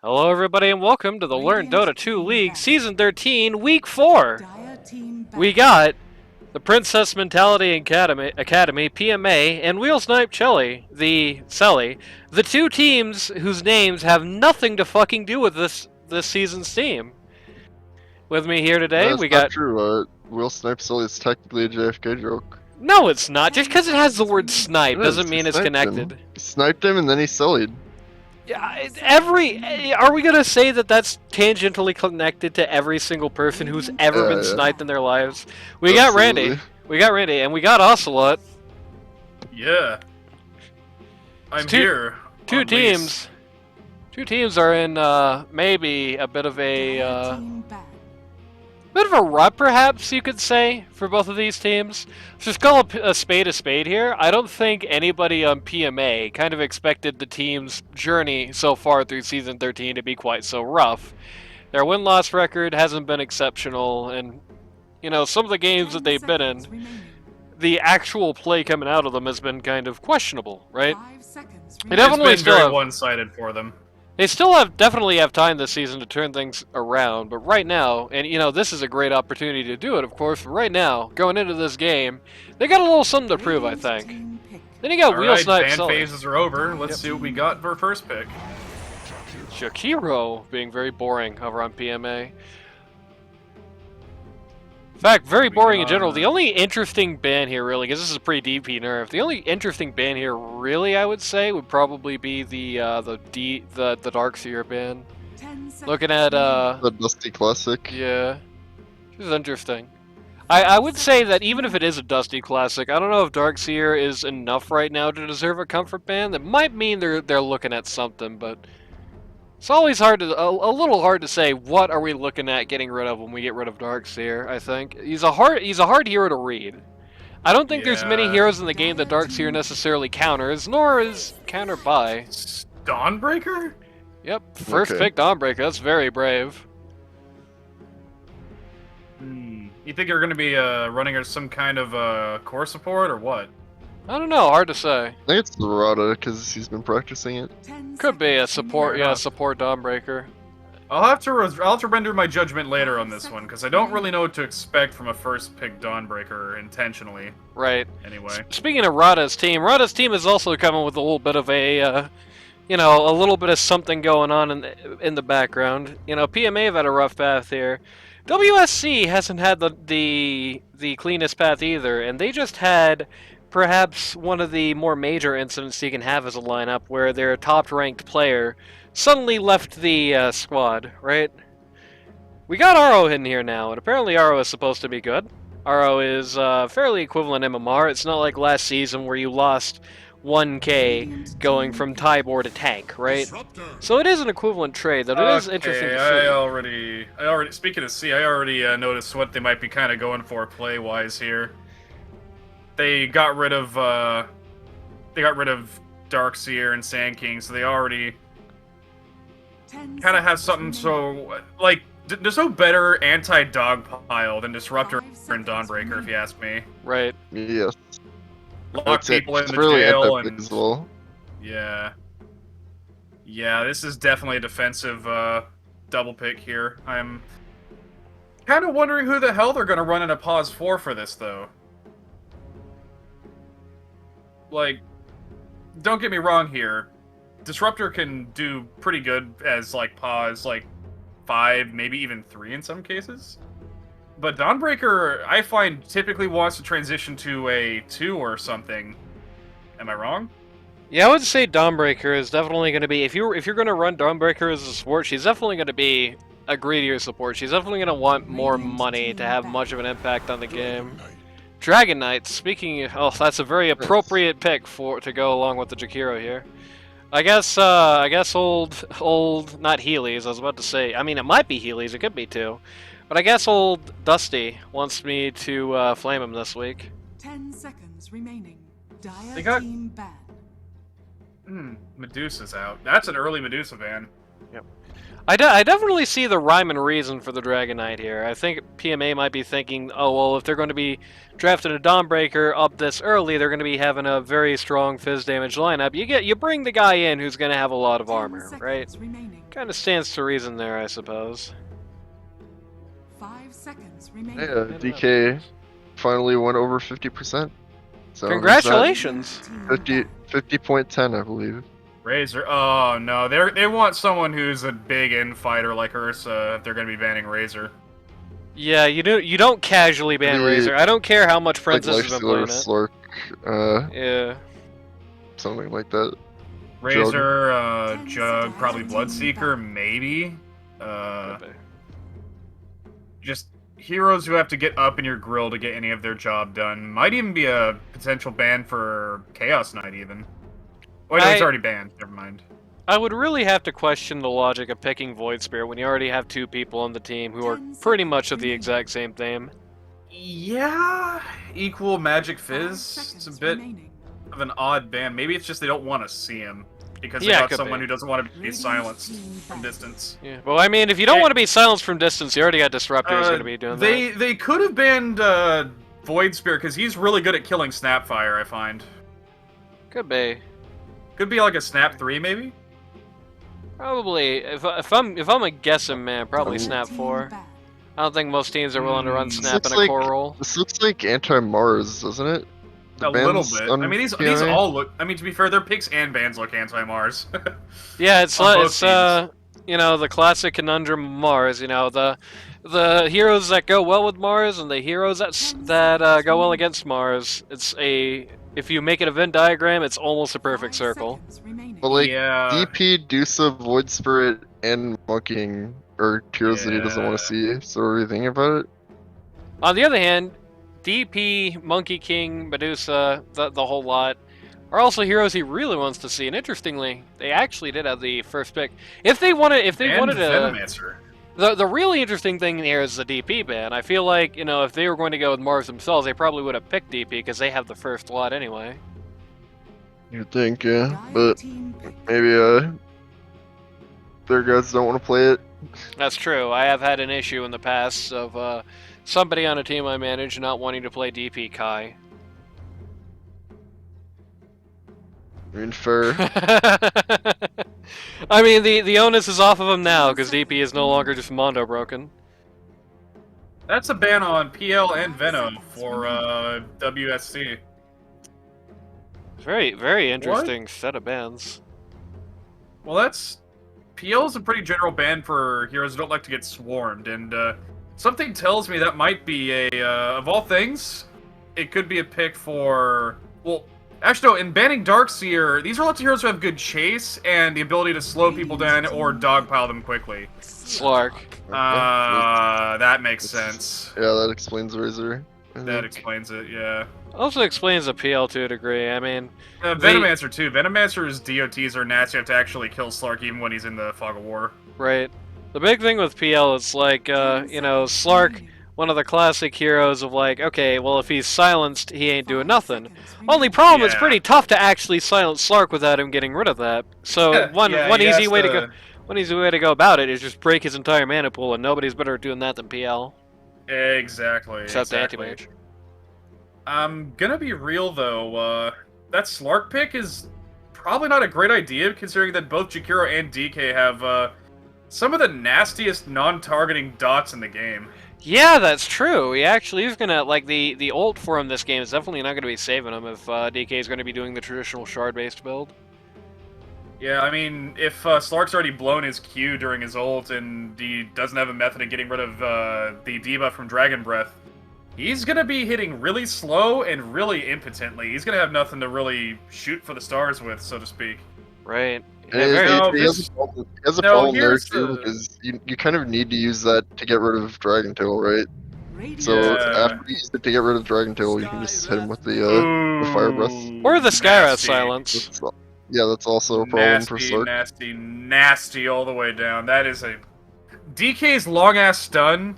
Hello, everybody, and welcome to the Learn Dota 2 League Season 13, Week 4. We got the Princess Mentality Academy PMA, and Wheel Snipe Celly, the two teams whose names have nothing to fucking do with this season's team. With me here today, That's we not got... true. Will Snipe Celly is technically a JFK joke. No, it's not. Just because it has the word snipe It is. doesn't He mean it's sniped connected. him. He sniped him and then he sullied. Are we gonna say that that's tangentially connected to every single person who's ever been Yeah. sniped in their lives? We got Randy, and we got Ocelot. Yeah. I'm here. Two teams. Two teams are in maybe a bit of a rut, perhaps you could say, for both of these teams. Just call a spade here. I don't think anybody on PMA kind of expected the team's journey so far through Season 13 to be quite so rough. Their win-loss record hasn't been exceptional, and, you know, some of the games that they've been in, the actual play coming out of them has been kind of questionable, right? They definitely it's been very one-sided for them. They still definitely have time this season to turn things around, but right now, and you know, this is a great opportunity to do it, of course, but right now, going into this game, they got a little something to prove, I think. Then you got Wheel Snipe ban phases are over. Let's see what we got for first pick. Shakiro being very boring over on PMA. In fact, very boring in general. The only interesting ban here, really, because this is a pretty DP nerf, the only interesting ban here, really, I would say, would probably be the Darkseer ban. Looking at the Dusty Classic. Yeah, this is interesting. I would say that even if it is a Dusty Classic, I don't know if Darkseer is enough right now to deserve a comfort ban. That might mean they're looking at something, but it's always a little hard to say what are we looking at getting rid of when we get rid of Darkseer. I think he's a hard hero to read. I don't think there's many heroes in the game that Darkseer necessarily counters, nor is countered by Dawnbreaker. Yep, first pick Dawnbreaker. That's very brave. You think you're going to be running some kind of core support or what? I don't know, hard to say. I think it's the Rada because he's been practicing it. Could be a support, support Dawnbreaker. I'll have to render my judgment later on this one because I don't really know what to expect from a first pick Dawnbreaker intentionally. Right. Anyway. Speaking of Rada's team is also coming with a little bit of a, you know, a little bit of something going on in the background. You know, PMA have had a rough path here. WSC hasn't had the cleanest path either, and they just had perhaps one of the more major incidents you can have as a lineup where their top-ranked player suddenly left the squad, right? We got Aro in here now, and apparently Aro is supposed to be good. Aro is fairly equivalent MMR. It's not like last season where you lost 1k going from Tybor to tank, right? So it is an equivalent trade, that it is interesting to see. I already, speaking of C, I already noticed what they might be kind of going for play-wise here. They got rid of Darkseer and Sand King, so they already kind of have something. So, like, there's no better anti-dogpile than Disruptor and Dawnbreaker, if you ask me. Right. Yes. Lock people in the really jail and as well. Yeah, this is definitely a defensive double pick here. I'm kind of wondering who the hell they're going to run in a pause 4 for this, though. Like, don't get me wrong here. Disruptor can do pretty good as, like, pause, like, 5, maybe even 3 in some cases. But Dawnbreaker, I find, typically wants to transition to a 2 or something. Am I wrong? Yeah, I would say Dawnbreaker is definitely going to be, if you're going to run Dawnbreaker as a support, she's definitely going to be a greedier support. She's definitely going to want more money to have much of an impact on the game. Dragon Knight, speaking of, oh, that's a very appropriate pick to go along with the Jakiro here. I guess old, not Healy's, I was about to say, I mean, it might be Healy's, it could be too. But I guess old Dusty wants me to flame him this week. 10 seconds remaining. They got... Team ban. Medusa's out. That's an early Medusa ban. I definitely see the rhyme and reason for the Dragon Knight here. I think PMA might be thinking, oh, well, if they're going to be drafting a Dawnbreaker up this early, they're going to be having a very strong Fizz damage lineup. You bring the guy in who's going to have a lot of 10 armor, right? seconds remaining. Kind of stands to reason there, I suppose. 5 seconds remaining. Yeah, DK finally went over 50%. So Congratulations! 50.10, I believe. Razor. Oh no, they want someone who's a big infighter like Ursa if they're gonna be banning Razor. Yeah, you don't casually ban Maybe Razor. I don't care how much Like Princess has been playing Lifestealer, it. Slurk, Yeah. something like that. Razor, 10 Jug, seconds. probably Bloodseeker, maybe. Just heroes who have to get up in your grill to get any of their job done. Might even be a potential ban for Chaos Knight, even. Oh, no, he's already banned. Never mind. I would really have to question the logic of picking Void Spirit when you already have two people on the team who are pretty much of the exact same theme. Yeah, equal Magic 5 Fizz. seconds It's a bit remaining. of an odd ban. Maybe it's just they don't want to see him because they Yeah, got could someone be. who doesn't want to be Radiant's silenced team from ban. distance. Yeah. Well, I mean, if you don't want to be silenced from distance, you already got Disruptor who's going to be doing that. They could have banned Void Spirit because he's really good at killing Snapfire. I find Could be. could be like a Snap 3 maybe. Probably. If I'm a guessing man, probably Ooh. Snap Team 4. ban. I don't think most teams are willing to run Mm, Snap looks in a like- core role. This looks like anti-Mars, doesn't it? The A little bans bit. on I mean, these PMA? all look. I mean, to be fair, their picks and bans look anti-Mars. Yeah, it's on both it's teams. you know, the classic conundrum of Mars. You know, the heroes that go well with Mars and the heroes that go well against Mars. It's if you make an event diagram, it's almost a perfect 5 circle. seconds remaining. But like Yeah. DP, Dusa, Void Spirit, and Monkeying are heroes that he doesn't want to see. So what are you thinking about it? On the other hand, DP, Monkey King, Medusa, the whole lot are also heroes he really wants to see. And interestingly, they actually did have the first pick. If they wanted to. Venomancer. The really interesting thing here is the DP ban. I feel like, you know, if they were going to go with Mars themselves, they probably would have picked DP because they have the first lot anyway. You'd think, yeah, Dire but team pick. maybe their guys don't want to play it. That's true. I have had an issue in the past of somebody on a team I manage not wanting to play DP Kai. I mean, fair. I mean, the onus is off of him now because DP is no longer just Mondo broken. That's a ban on PL and Venom for WSC. Very, very interesting set of bans. Well, that's PL's a pretty general ban for heroes who don't like to get swarmed, and something tells me that might be a of all things, it could be a pick for actually, no, in banning Darkseer, these are lots of heroes who have good chase and the ability to slow people down or dogpile them quickly. Slark. That makes sense. Yeah, that explains Razor. I That think. explains it, yeah. Also explains the PL to a degree. I mean, Venomancer, too. Venomancer's DOTs are nasty. You have to actually kill Slark even when he's in the Fog of War. right. The big thing with PL is like, you know, Slark, one of the classic heroes of like, okay, well, if he's silenced, he ain't doing nothing. Only problem, it's Yeah. pretty tough to actually silence Slark without him getting rid of that. So one he easy has way to go. One easy way to go about it is just break his entire mana pool, and nobody's better at doing that than PL. Exactly. Except exactly. Anti-Mage. I'm gonna be real, though. That Slark pick is probably not a great idea, considering that both Jakiro and DK have some of the nastiest non-targeting dots in the game. Yeah, that's true. He actually is gonna, like, the ult for him this game is definitely not gonna be saving him if DK is gonna be doing the traditional shard-based build. Yeah, I mean, if Slark's already blown his Q during his ult and he doesn't have a method of getting rid of the debuff from Dragon Breath, he's gonna be hitting really slow and really impotently. He's gonna have nothing to really shoot for the stars with, so to speak. Right. He Yeah, very No, he has a problem, he has a no, problem there here's too, the- because you kind of need to use that to get rid of Dragon Tail, right? So Yeah. after you use it to get rid of Dragon Tail, you can just hit him with the Fire Breath. Or the Skyrath Nasty. silence. Yeah, that's also a problem for Nasty, Slark. nasty, nasty all the way down. That is a... DK's long-ass stun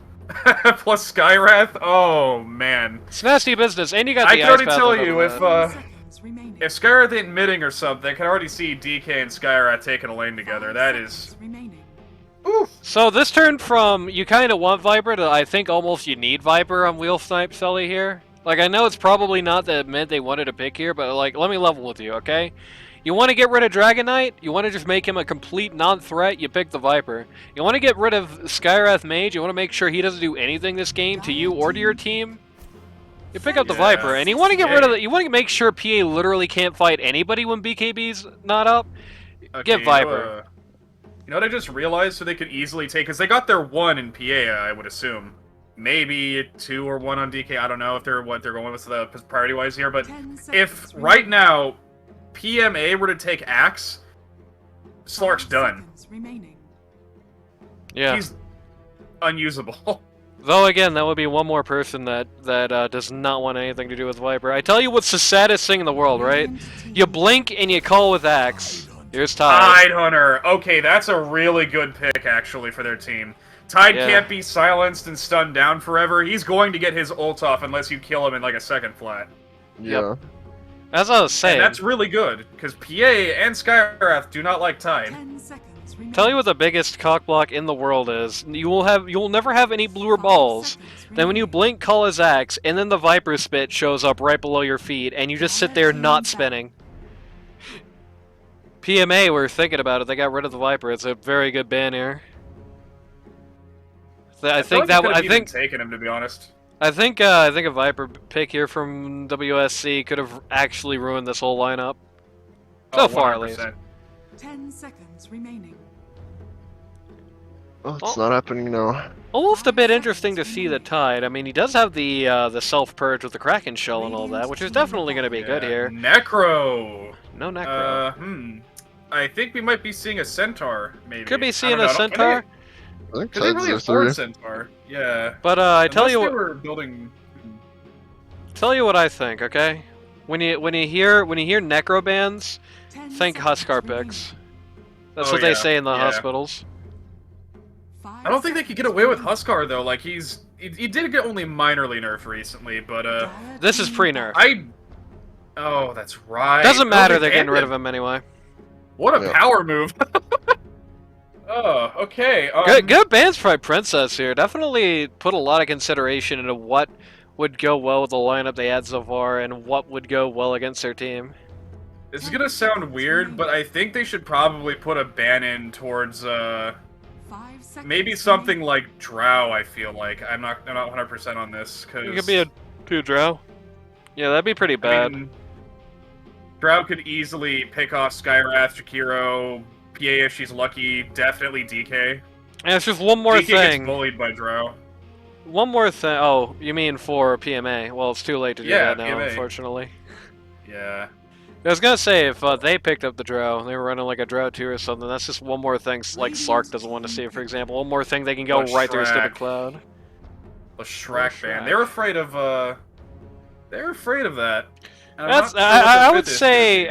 plus Skyrath? Oh, man. It's nasty business, and you got I the can already Ice Path tell on top you, of if that. Skyrath ain't mitting or something, I can already see DK and Skyrath taking a lane together. That is Oof. So this turned from you kind of want Viper to I think almost you need Viper on Wheel Snipe Celly here. Like, I know it's probably not the mid they wanted to pick here, but like, let me level with you, okay? You want to get rid of Dragon Knight? You want to just make him a complete non-threat? You pick the Viper. You want to get rid of Skywrath Mage? You want to make sure he doesn't do anything this game to you or to your team? You pick up the Viper, and you want to get rid of you want to make sure PA literally can't fight anybody when BKB's not up. Okay, Get Viper. You know what I just realized? So they could easily take, because they got their 1 in PA, I would assume. Maybe 2 or 1 on DK. I don't know if they're what they're going with the priority-wise here. But if right now PMA were to take Axe, Slark's done. Yeah. He's unusable. Though again, that would be one more person that does not want anything to do with Viper. I tell you what's the saddest thing in the world, right? You blink and you call with Axe. Here's Tide. Tidehunter. Okay, that's a really good pick, actually, for their team. Tide can't be silenced and stunned down forever. He's going to get his ult off unless you kill him in like a second flat. Yeah. Yep. As I was saying. And that's really good, because PA and Skywrath do not like Tide. Tell you what the biggest cockblock in the world is. You will never have any bluer balls. Then when you blink, call his Axe, and then the Viper Spit shows up right below your feet, and you just sit there not spinning. PMA were thinking about it. They got rid of the Viper. It's a very good ban here. I think taken him, to be honest. I think a Viper pick here from WSC could have actually ruined this whole lineup. So far, at least. 10 seconds remaining. Oh, it's not happening now. Almost a bit interesting to see the Tide. I mean, he does have the self-purge with the Kraken Shell and all that, which is definitely going to be good here. Necro! No Necro. I think we might be seeing a Centaur, maybe. Could be seeing a Centaur. I think Because they Tides really are afford 3. Centaur. Yeah. But I tell Unless you they what. were building... Tell you what I think, okay? When you hear Necro bans, think Huskar picks. That's what they say in the hospitals. I don't think they could get away with Huskar though. Like he did get only minorly nerfed recently, but this is pre-nerf. Oh, that's right. Doesn't matter. They're getting rid of him anyway. What a power move. Oh, okay. Good bans by Princess here. Definitely put a lot of consideration into what would go well with the lineup they had so far and what would go well against their team. This is gonna sound weird, but I think they should probably put a ban in towards maybe something like Drow. I feel like I'm not 100% on this because it could be a Drow. Yeah, that'd be pretty bad. I mean, Drow could easily pick off Skywrath, Jakiro, PA if she's lucky. Definitely DK. And it's just one more DK thing. Gets bullied by Drow. One more thing. Oh, you mean for PMA? Well, it's too late to do that now, PMA. unfortunately. Yeah. I was gonna say, if they picked up the Drow, they were running like a Drow 2 or something, that's just one more thing, like Slark doesn't want to see, for example. One more thing they can go right through a stupid cloud. The Shrek ban. They're afraid of, they're afraid of that. That's, I would say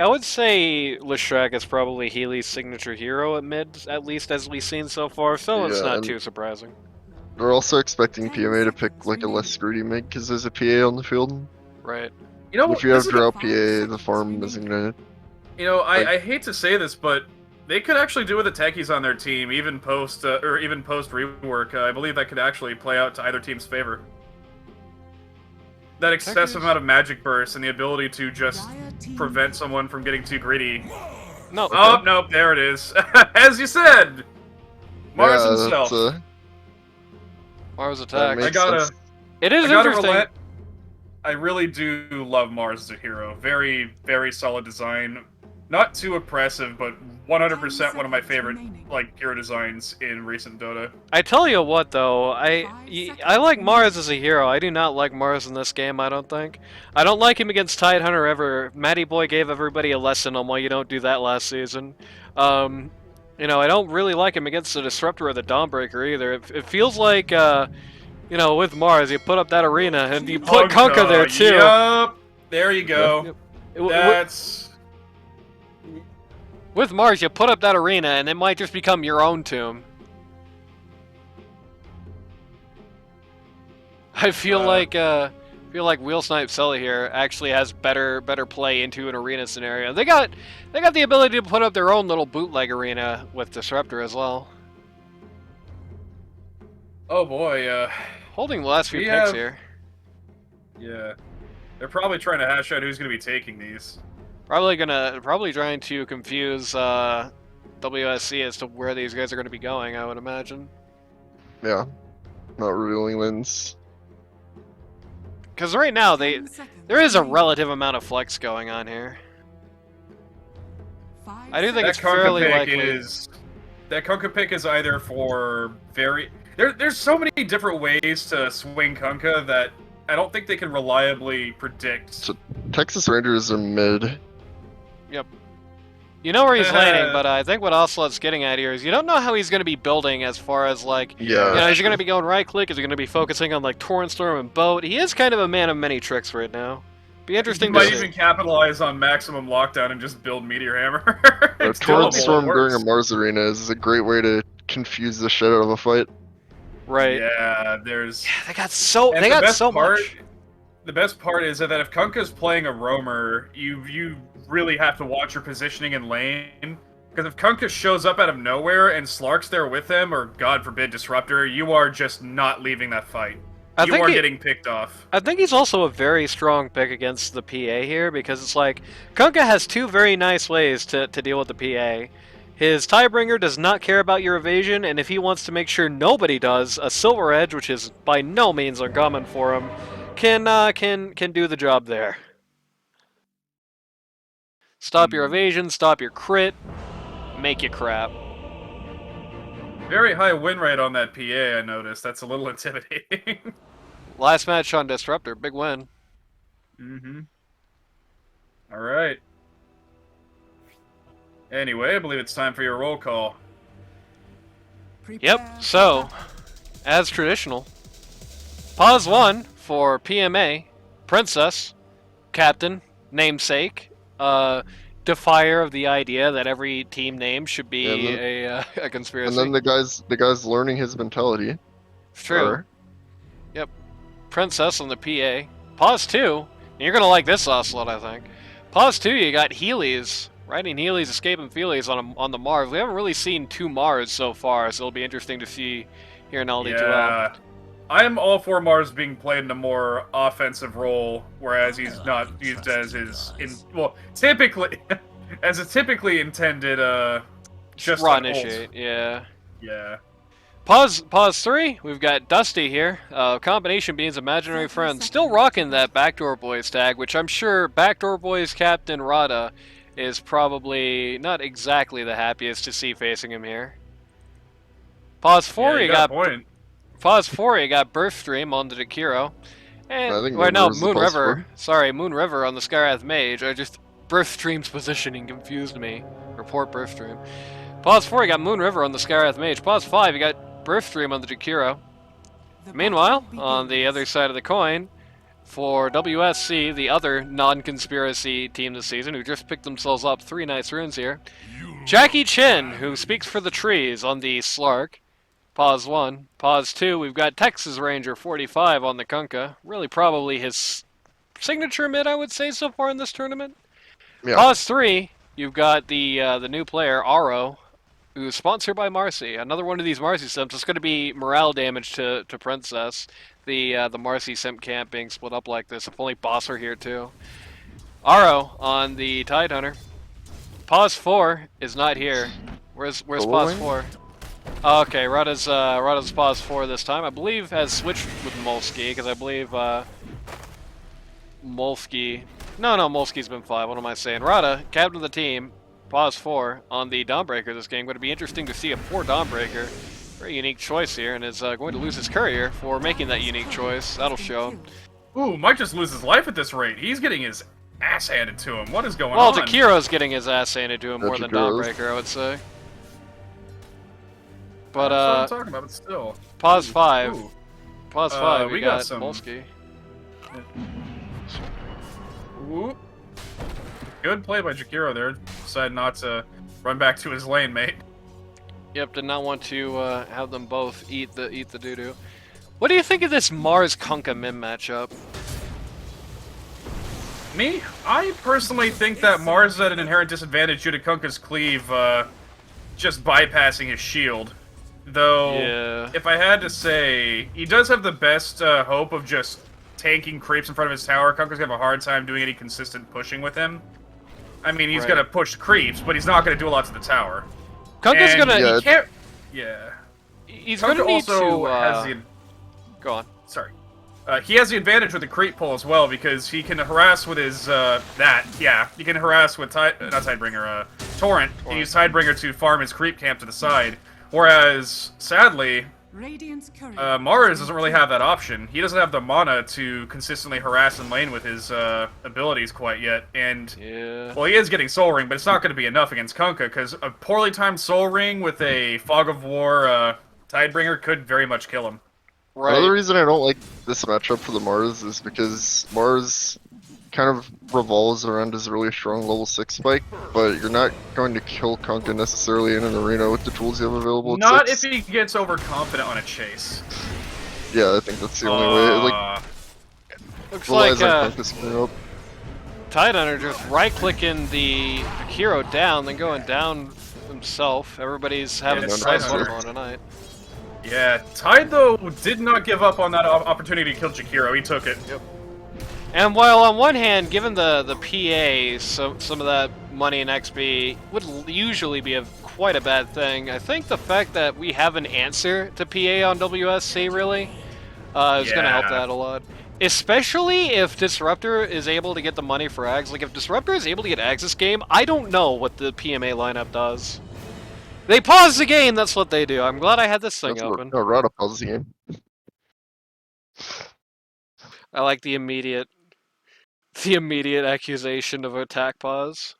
Leshrac is probably Healy's signature hero at mid, at least as we've seen so far, so it's not too surprising. We're also expecting PMA to pick like a less greedy mid because there's a PA on the field. Right. You know, if you have Drow PA, the farm isn't gonna... You know, I hate to say this, but they could actually do with the techies on their team, even post rework. I believe that could actually play out to either team's favor. That excessive amount of magic burst and the ability to just prevent someone from getting too greedy. No. Oh, nope, there it is. As you said! Mars himself. Mars attack. It is interesting. I really do love Mars as a hero. Very, very solid design. Not too oppressive, but 100% one of my favorite hero designs in recent Dota. I tell you what, though, I like Mars as a hero. I do not like Mars in this game, I don't think. I don't like him against Tidehunter ever. Matty Boy gave everybody a lesson on why you don't do that last season. You know, I don't really like him against the Disruptor or the Dawnbreaker either. It feels like, you know, with Mars, you put up that arena and you put Kunkka there too. Yup, there you go. That's... With Mars, you put up that arena, and it might just become your own tomb. I feel like Wheel Snipe Celly here actually has better play into an arena scenario. They got the ability to put up their own little bootleg arena with Disruptor as well. Oh boy, Holding the last few We picks have- here. yeah. They're probably trying to hash out who's going to be taking these. Probably trying to confuse WSC as to where these guys are going to be going, I would imagine. Yeah. Not revealing wins. Because right now, 10 seconds there is a remaining. relative amount of flex going on here. 5 I do think That it's fairly Conka pick likely. is... That Conka pick is either for very... There's so many different ways to swing Conka that I don't think they can reliably predict. So- Texas Rangers are mid. You know where he's landing, but I think what Ocelot's getting at here is you don't know how he's going to be building as far as, like, Yeah. you know, is he going to be going right-click? Is he going to be focusing on, like, Torrent Storm and Boat? He is kind of a man of many tricks right now. Be He interesting to might see. even capitalize on maximum lockdown and just build Meteor Hammer. It's Torrent doable, it Storm during a works. Mars arena is a great way to confuse the shit out of a fight. Right. Yeah, there's... They got so And they the got best so part, much. The best part is that if Kunka's playing a roamer, you really have to watch your positioning in lane. Because if Kunka shows up out of nowhere and Slark's there with him, or God forbid Disruptor, you are just not leaving that fight. I You think are he- getting picked off. I think he's also a very strong pick against the PA here because it's like Kunkka has two very nice ways to deal with the PA. His Tiebringer does not care about your evasion, and if he wants to make sure nobody does, a Silver Edge, which is by no means uncommon for him, can do the job there. Stop your evasion, stop your crit, make you crap. Very high win rate on that PA, I noticed. That's a little intimidating. Last match on Disruptor, big win. Mm-hmm. Alright. Anyway, I believe it's time for your roll call. Prepare for Yep, so, battle. as traditional, pause 1 for PMA, Princess, Captain, Namesake, defier of the idea that every team name should be And a conspiracy. And then the guy's learning his mentality. True. Or- Princess on the PA. Pause 2, and you're going to like this Ocelot, I think. Pause 2, you got Heelys. Riding Heelys, escaping Feelies on the Mars. We haven't really seen two Mars so far, so it'll be interesting to see here in LD2L. Yeah. I am all for Mars being played in a more offensive role, whereas he's not used as typically as a typically intended just raw on ult. initiate, yeah. Yeah. Pause 3, we've got Dusty here. Combination beings imaginary friend. Still rocking that Backdoor Boys tag, which I'm sure Backdoor Boys Captain Rada is probably not exactly the happiest to see facing him here. Pause 4, Yeah, you got a point. Pause 4, you got Birth Stream on the Dekiro. And I think wait, no, Moon River's the Moon pause River. Sorry, Moon River on the Skyrath Mage. Birth Stream's positioning confused me. Report Birth Stream. Pause 4, you got Moon River on the Skyrath Mage. Pause 5, you got Birth Stream on the Dekiro. The Meanwhile, battle on the begins. other side of the coin, for WSC, the other non-conspiracy team this season, who just picked themselves up 3 nice runes here, Jackie Chin, who speaks for the trees on the Slark. Pause 1. Pause 2, we've got Texas Ranger 45 on the Kunkka. Really probably his signature mid, I would say, so far in this tournament. Yeah. Pause 3, you've got the new player, Aro, who's sponsored by Marcy. Another one of these Marcy simps. It's going to be morale damage to Princess. The Marcy simp camp being split up like this. If only Boss were here too. Aro on the Tide Hunter. Pause 4 is not here. Where's Pause Following? 4? Oh, okay, Rada's Pause 4 this time. I believe has switched with Molsky, because I believe Molsky... No, Molsky's been 5. What am I saying? Rada, captain of the team, Pause 4 on the Dawnbreaker this game. Going to be interesting to see a 4 Dawnbreaker. Very unique choice here, and is going to lose his courier for making that unique choice. That'll show. Ooh, might just lose his life at this rate. He's getting his ass handed to him. What is going Well, on? Takiro's getting his ass handed to him more than Takiro's. Dawnbreaker, I would say. But, That's what I'm talking about, but still. Pause 5. Ooh. Pause 5, we we got got some- Molsky. Ooh. Good play by Jakiro there. Decided not to run back to his lane, mate. Yep, did not want to have them both eat the doo-doo. What do you think of this Mars Kunkka Mim matchup? Me? I personally think that Mars is at an inherent disadvantage due to Kunka's cleave, just bypassing his shield. Though, Yeah. if I had to say, he does have the best hope of just tanking creeps in front of his tower. Kunkka's gonna have a hard time doing any consistent pushing with him. I mean, he's Right. gonna push creeps, but he's not gonna do a lot to the tower. Kunkka's And gonna. Yeah. He can't. Yeah. He's Kunkka gonna need also to. has the. Go on. Sorry. He has the advantage with the creep pull as well because he can harass with his he can harass with Torrent and use Tidebringer to farm his creep camp to the side. Whereas sadly, Radiant's courier. Mars doesn't really have that option. He doesn't have the mana to consistently harass and lane with his abilities quite yet. And Yeah. well, he is getting Soul Ring, but it's not going to be enough against Kunkka because a poorly timed Soul Ring with a Fog of War Tidebringer could very much kill him. Right. Another reason I don't like this matchup for the Mars is because Mars kind of revolves around his really strong level 6 spike, but you're not going to kill Kunkka necessarily in an arena with the tools you have available at Not 6. if he gets overconfident on a chase. Yeah, I think that's the only way. Like, Looks relies like on Kunkka screwing up. Tidehunter just right-clicking the hero down, then going down himself. Everybody's having Yeah, a nice one Tidehunter. on tonight. Yeah, Tide, though, did not give up on that opportunity to kill Jakiro. He took it. And while on one hand, given the PA, some of that money and XP would usually be quite a bad thing, I think the fact that we have an answer to PA on WSC really is going to help Yeah. that a lot. Especially if Disruptor is able to get the money for Ags. Like, if Disruptor is able to get Ags this game, I don't know what the PMA lineup does. They pause the game, that's what they do. I'm glad I had this thing That's what, open. no, Rada pauses the game. I like the immediate accusation of attack pause.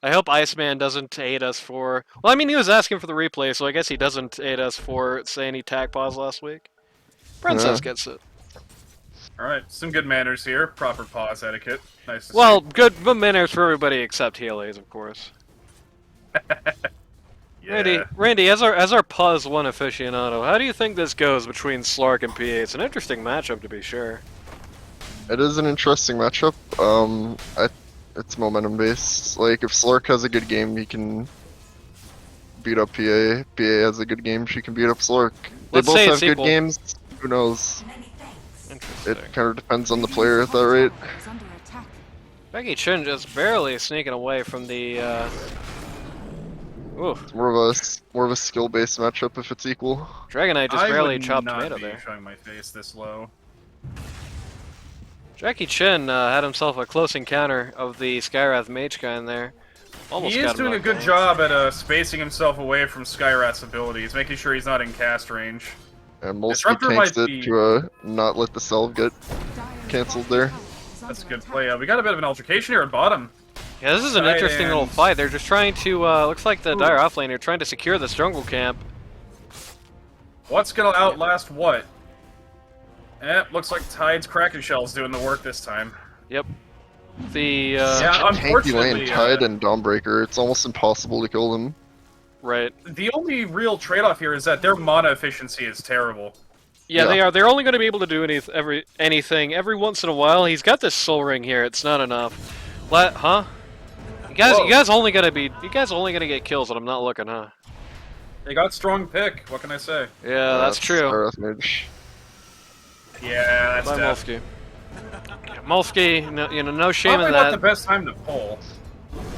I hope Iceman doesn't hate us for... Well, I mean, he was asking for the replay, so I guess he doesn't hate us for saying he attack pause last week. Princess Yeah. gets it. Alright, some good manners here. Proper pause etiquette. Nice to Well, good manners for everybody except Heelys, of course. see. Randy, as our Puzz 1 aficionado, how do you think this goes between Slark and PA? It's an interesting matchup, to be sure. It is an interesting matchup. It's momentum based. Like, if Slark has a good game, he can beat up PA. PA has a good game, she can beat up Slark. They Let's both say have it's good equal. games. Who knows? Interesting. It kind of depends on the player at that rate. Is under attack. Becky Chin just barely sneaking away from the, Ooh, It's more of a skill based matchup if it's equal. Dragonite just I barely would chopped not tomato be there. showing my face this low. Jackie Chin had himself a close encounter of the Skyrath mage guy in there. Almost He got is him doing a knocked good down. job at spacing himself away from Skyrat's abilities, making sure he's not in cast range. And most Disruptor tanks might it be- to not let the salve get Dire's cancelled bottom there. tower is That's a under good attack. play. We got a bit of an altercation here at bottom. Yeah, this is an Right, interesting little and- fight. They're just trying to, looks like the Ooh. Dire offlaner trying to secure this jungle camp. What's gonna outlast what? Looks like Tide's Kraken Shell's doing the work this time. Yep. The, Yeah, Such a tanky unfortunately, lane, Tide and Dawnbreaker. It's almost impossible to kill them. right. The only real trade-off here is that their mana efficiency is terrible. Yeah, Yeah. they are. They're only going to be able to do anything every once in a while. He's got this soul ring here. It's not enough. Huh? Whoa. You guys only gonna get kills when I'm not looking, huh? They got strong pick. What can I say? Yeah, that's true. Skyrath Mage. Yeah, that's Bye, def. Molsky. Molsky, no shame Probably in not that. the best time to pull.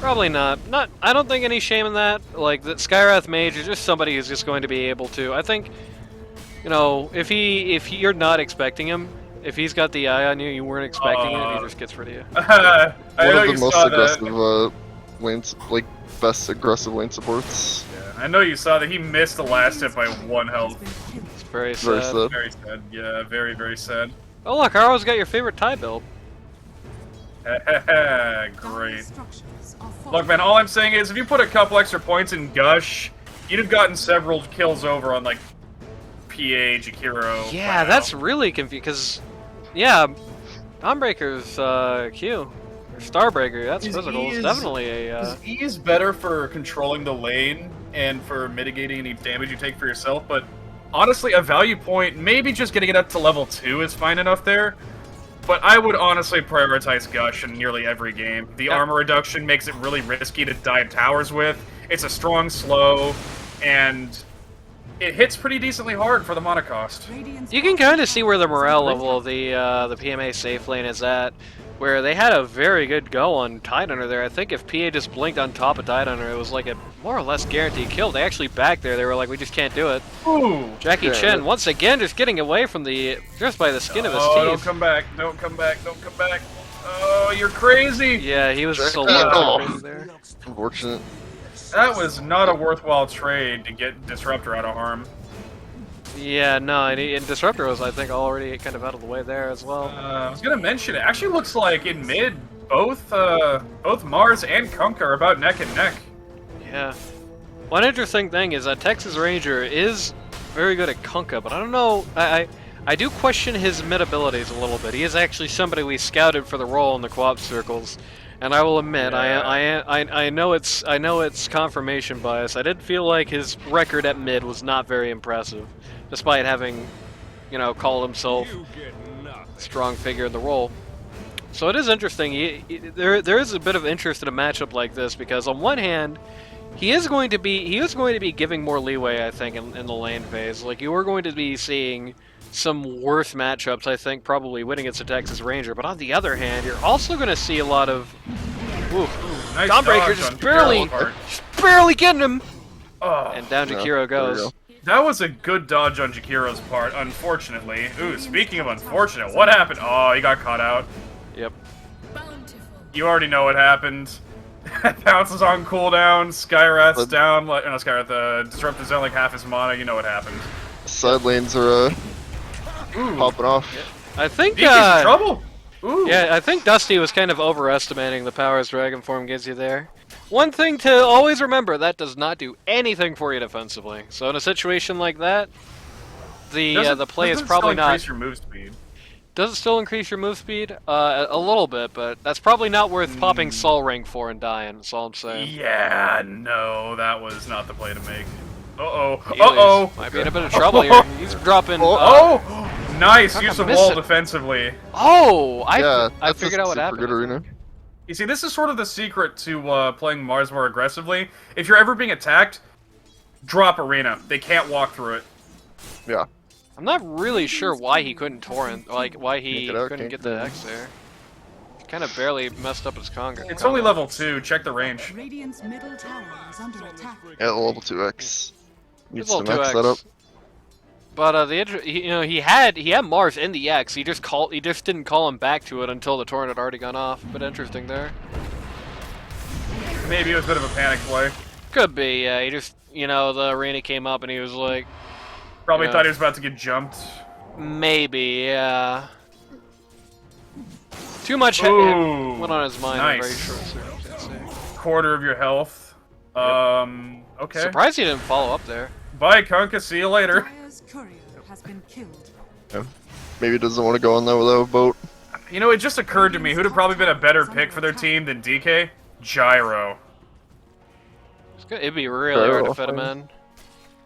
Probably not. I don't think any shame in that. Like, that Skyrath Mage is just somebody who's just going to be able to. I think, if you're not expecting him, if he's got the eye on you, you weren't expecting it, he just gets rid of you. I One know of you the most saw aggressive that. lanes, like best aggressive lane supports. Yeah, I know you saw that he missed the last hit by 1 health. Has been killed. It's very Very sad. sad. Very sad. Yeah, very, very sad. Oh look, Arro's got your favorite tie build. Great. Dire's structures are Look, falling. man, all I'm saying is if you put a couple extra points in Gush, you'd have gotten several kills over on, like, PA, Jakiro. Yeah, by that's now. really confusing, because, yeah, Dawnbreaker's Q, or Starbreaker, that's His physical. E It's is- definitely a, His E is better for controlling the lane and for mitigating any damage you take for yourself, but honestly, a value point, maybe just getting it up to level 2 is fine enough there. But I would honestly prioritize Gush in nearly every game. The Yeah. armor reduction makes it really risky to dive towers with, It's a strong slow, and it hits pretty decently hard for the mana cost. You can kind of see where the morale level of the PMA safe lane is at, where they had a very good go on Tidehunter there. I think if PA just blinked on top of Tidehunter, it was like a more or less guaranteed kill. They actually backed there. They were like, we just can't do it. Ooh. Jackie Chen, once again, just getting away from just by the skin of his Oh, teeth. don't come back. Don't come back. Don't come back. Oh, you're crazy. Yeah, he was so Oh. crazy there. Unfortunate. That was not a worthwhile trade to get Disruptor out of harm. Yeah, no, and Disruptor was, I think, already kind of out of the way there as well. I was gonna mention, it actually looks like in mid, both Mars and Kunkka are about neck and neck. Yeah. One interesting thing is that Texas Ranger is very good at Kunkka, but I don't know, I do question his mid abilities a little bit. He is actually somebody we scouted for the role in the co-op circles, and I will admit, Yeah. I know it's confirmation bias. I did feel like his record at mid was not very impressive, despite having, you know, called himself a strong figure in the role. So it is interesting. There is a bit of interest in a matchup like this because on one hand, he is going to be giving more leeway, I think, in the lane phase. Like, you are going to be seeing some worse matchups, I think, probably winning against a Texas Ranger. But on the other hand, you're also going to see a lot of... Ooh, Nice Dawnbreaker dodge just on barely, Jakiro's part. just barely getting him! Oh, And down Yeah, Jakiro there you goes. go. that was a good dodge on Jakiro's part, unfortunately. Ooh, speaking of unfortunate, what happened? Oh, he got caught out. Yep. You already know what happened. Pounce is on cooldown, Skyrath's But- down, like, no, Skyrath, Disruptor's down like half his mana, you know what happened. Side lanes are popping off. I think, DK's in trouble! Ooh. yeah, I think Dusty was kind of overestimating the powers Dragon Form gives you there. One thing to always remember, that does not do anything for you defensively. So in a situation like that, the play is Doesn't probably still not... increase your move speed. Does it still increase your move speed? A little bit, but that's probably not worth popping Sol Ring for and dying, that's all I'm saying. Yeah, no, that was not the play to make. Uh-oh. Helios Uh-oh. might be in a bit of trouble here. He's dropping... Oh! Nice How use come of I wall missed it? defensively. Oh! Yeah, I that's figured a out what super happened. good arena. You see, this is sort of the secret to playing Mars more aggressively. If you're ever being attacked, drop arena. They can't walk through it. Yeah. I'm not really sure why he couldn't torrent, like why he Can't get out, couldn't can't get the X there. He kind of barely messed up his conga. It's only level 2. Check the range. Radiant's middle tower is under attack. Yeah, the level 2x. Needs Level to max 2x. that up. But he had Mars in the X. He just didn't call him back to it until the torrent had already gone off. But interesting there. Maybe it was a bit of a panic play. Could be. Yeah. He just the arena came up and he was like, Probably Yeah. thought he was about to get jumped. maybe. Yeah. Too much Ooh, went on his mind in a very nice. short circumstance there. Quarter of your health. Okay. Surprised he didn't follow up there. Bye, Kunkka. See you later. Dire's courier has been killed. Yeah. Maybe he doesn't want to go on there without a boat. You know, it just occurred to me, who'd have probably been a better pick for their team than DK? Gyro. It'd be really hard to fit him Gyro. in.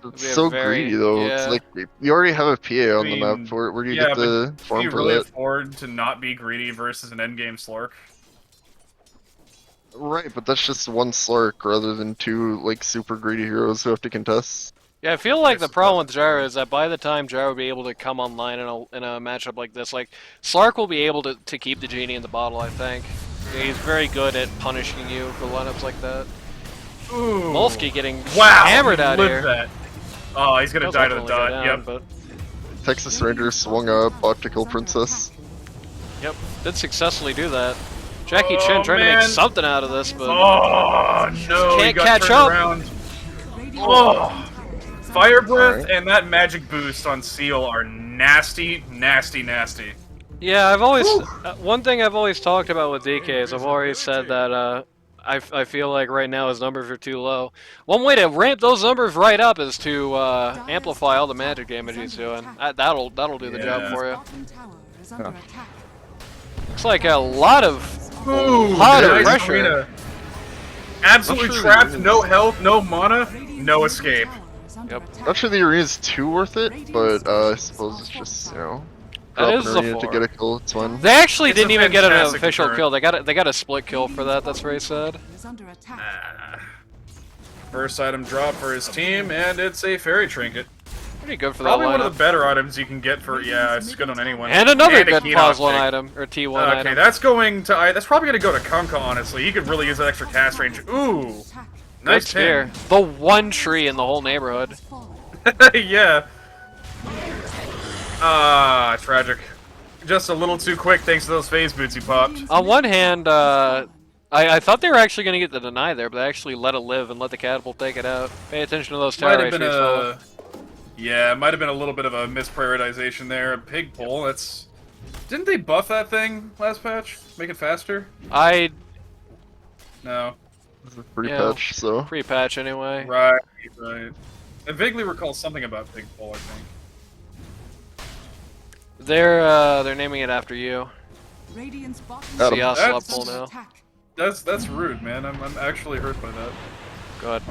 It's be a so very- greedy though. yeah. It's like you already have a PA on the mean, map. Where do you yeah, get but the Can farm you for really that? afford to not be greedy versus an endgame Slurk? Right, but that's just one Slark rather than two like super greedy heroes who have to contest. Yeah, I feel like Yes, the problem with Gyro is that by the time Gyro will be able to come online in a matchup like this, like, Slark will be able to keep the genie in the bottle, I think. He's very good at punishing you for lineups like that. Ooh. Molsky getting Wow, hammered he out lived here. that. Oh, he's gonna Does die to the ultimately go dot. down, Yep. but Texas Rangers swung a bot to kill Princess. yep, did successfully do that. Jackie Oh, Chen trying to man. make something out of this, but Oh no! Can't he got catch turned up. Around. Radiant Oh. Fire breath Alright. and that magic boost on Seal are nasty, nasty, nasty. yeah, I've always one thing I've always talked about with DK is I've always said that I feel like right now his numbers are too low. One way to ramp those numbers right up is to amplify all the magic damage he's doing. That'll do the job Yeah. for you. bottom tower is under attack. Looks like a lot of Ooh, Lot of nice pressure. arena. Absolutely I'm sure trapped, it is. no health, no mana, no escape. Yep. Not sure the arena's too worth it, but I suppose it's just That drop is an the arena to four. get a kill. It's fine. They actually It's a didn't even get an fantastic official deterrent. kill. They got a split kill for that. That's very sad. Is under attack. Ah. First item drop for his team, and it's a fairy trinket. Pretty good for that Probably lineup. one of the better items you can get for, yeah, it's good on anyone. And another a good key pause one optic. item, or T1 Okay, item. that's going to, that's probably going to go to Kunkka, honestly. He could really use that extra cast range. Ooh, Attack nice Good spear. pin. The one tree in the whole neighborhood. has fallen. Yeah. Ah, tragic. Just a little too quick thanks to those phase boots he popped. On one hand, I thought they were actually going to get the deny there, but they actually let it live and let the catapult take it out. Pay attention to those tower Might have been ratios, fella. yeah, it might have been a little bit of a misprioritization there. A pig pull, that's... Didn't they buff that thing last patch? Make it faster? I No. This is a pretty Yeah. patch, so. pre-patch anyway. Right, right. I vaguely recall something about pig pull, I think. They're naming it after you. Radiant's bottom Adam. See, I'll That's- slap pull now. attack. That's rude, man. I'm actually hurt by that. Good.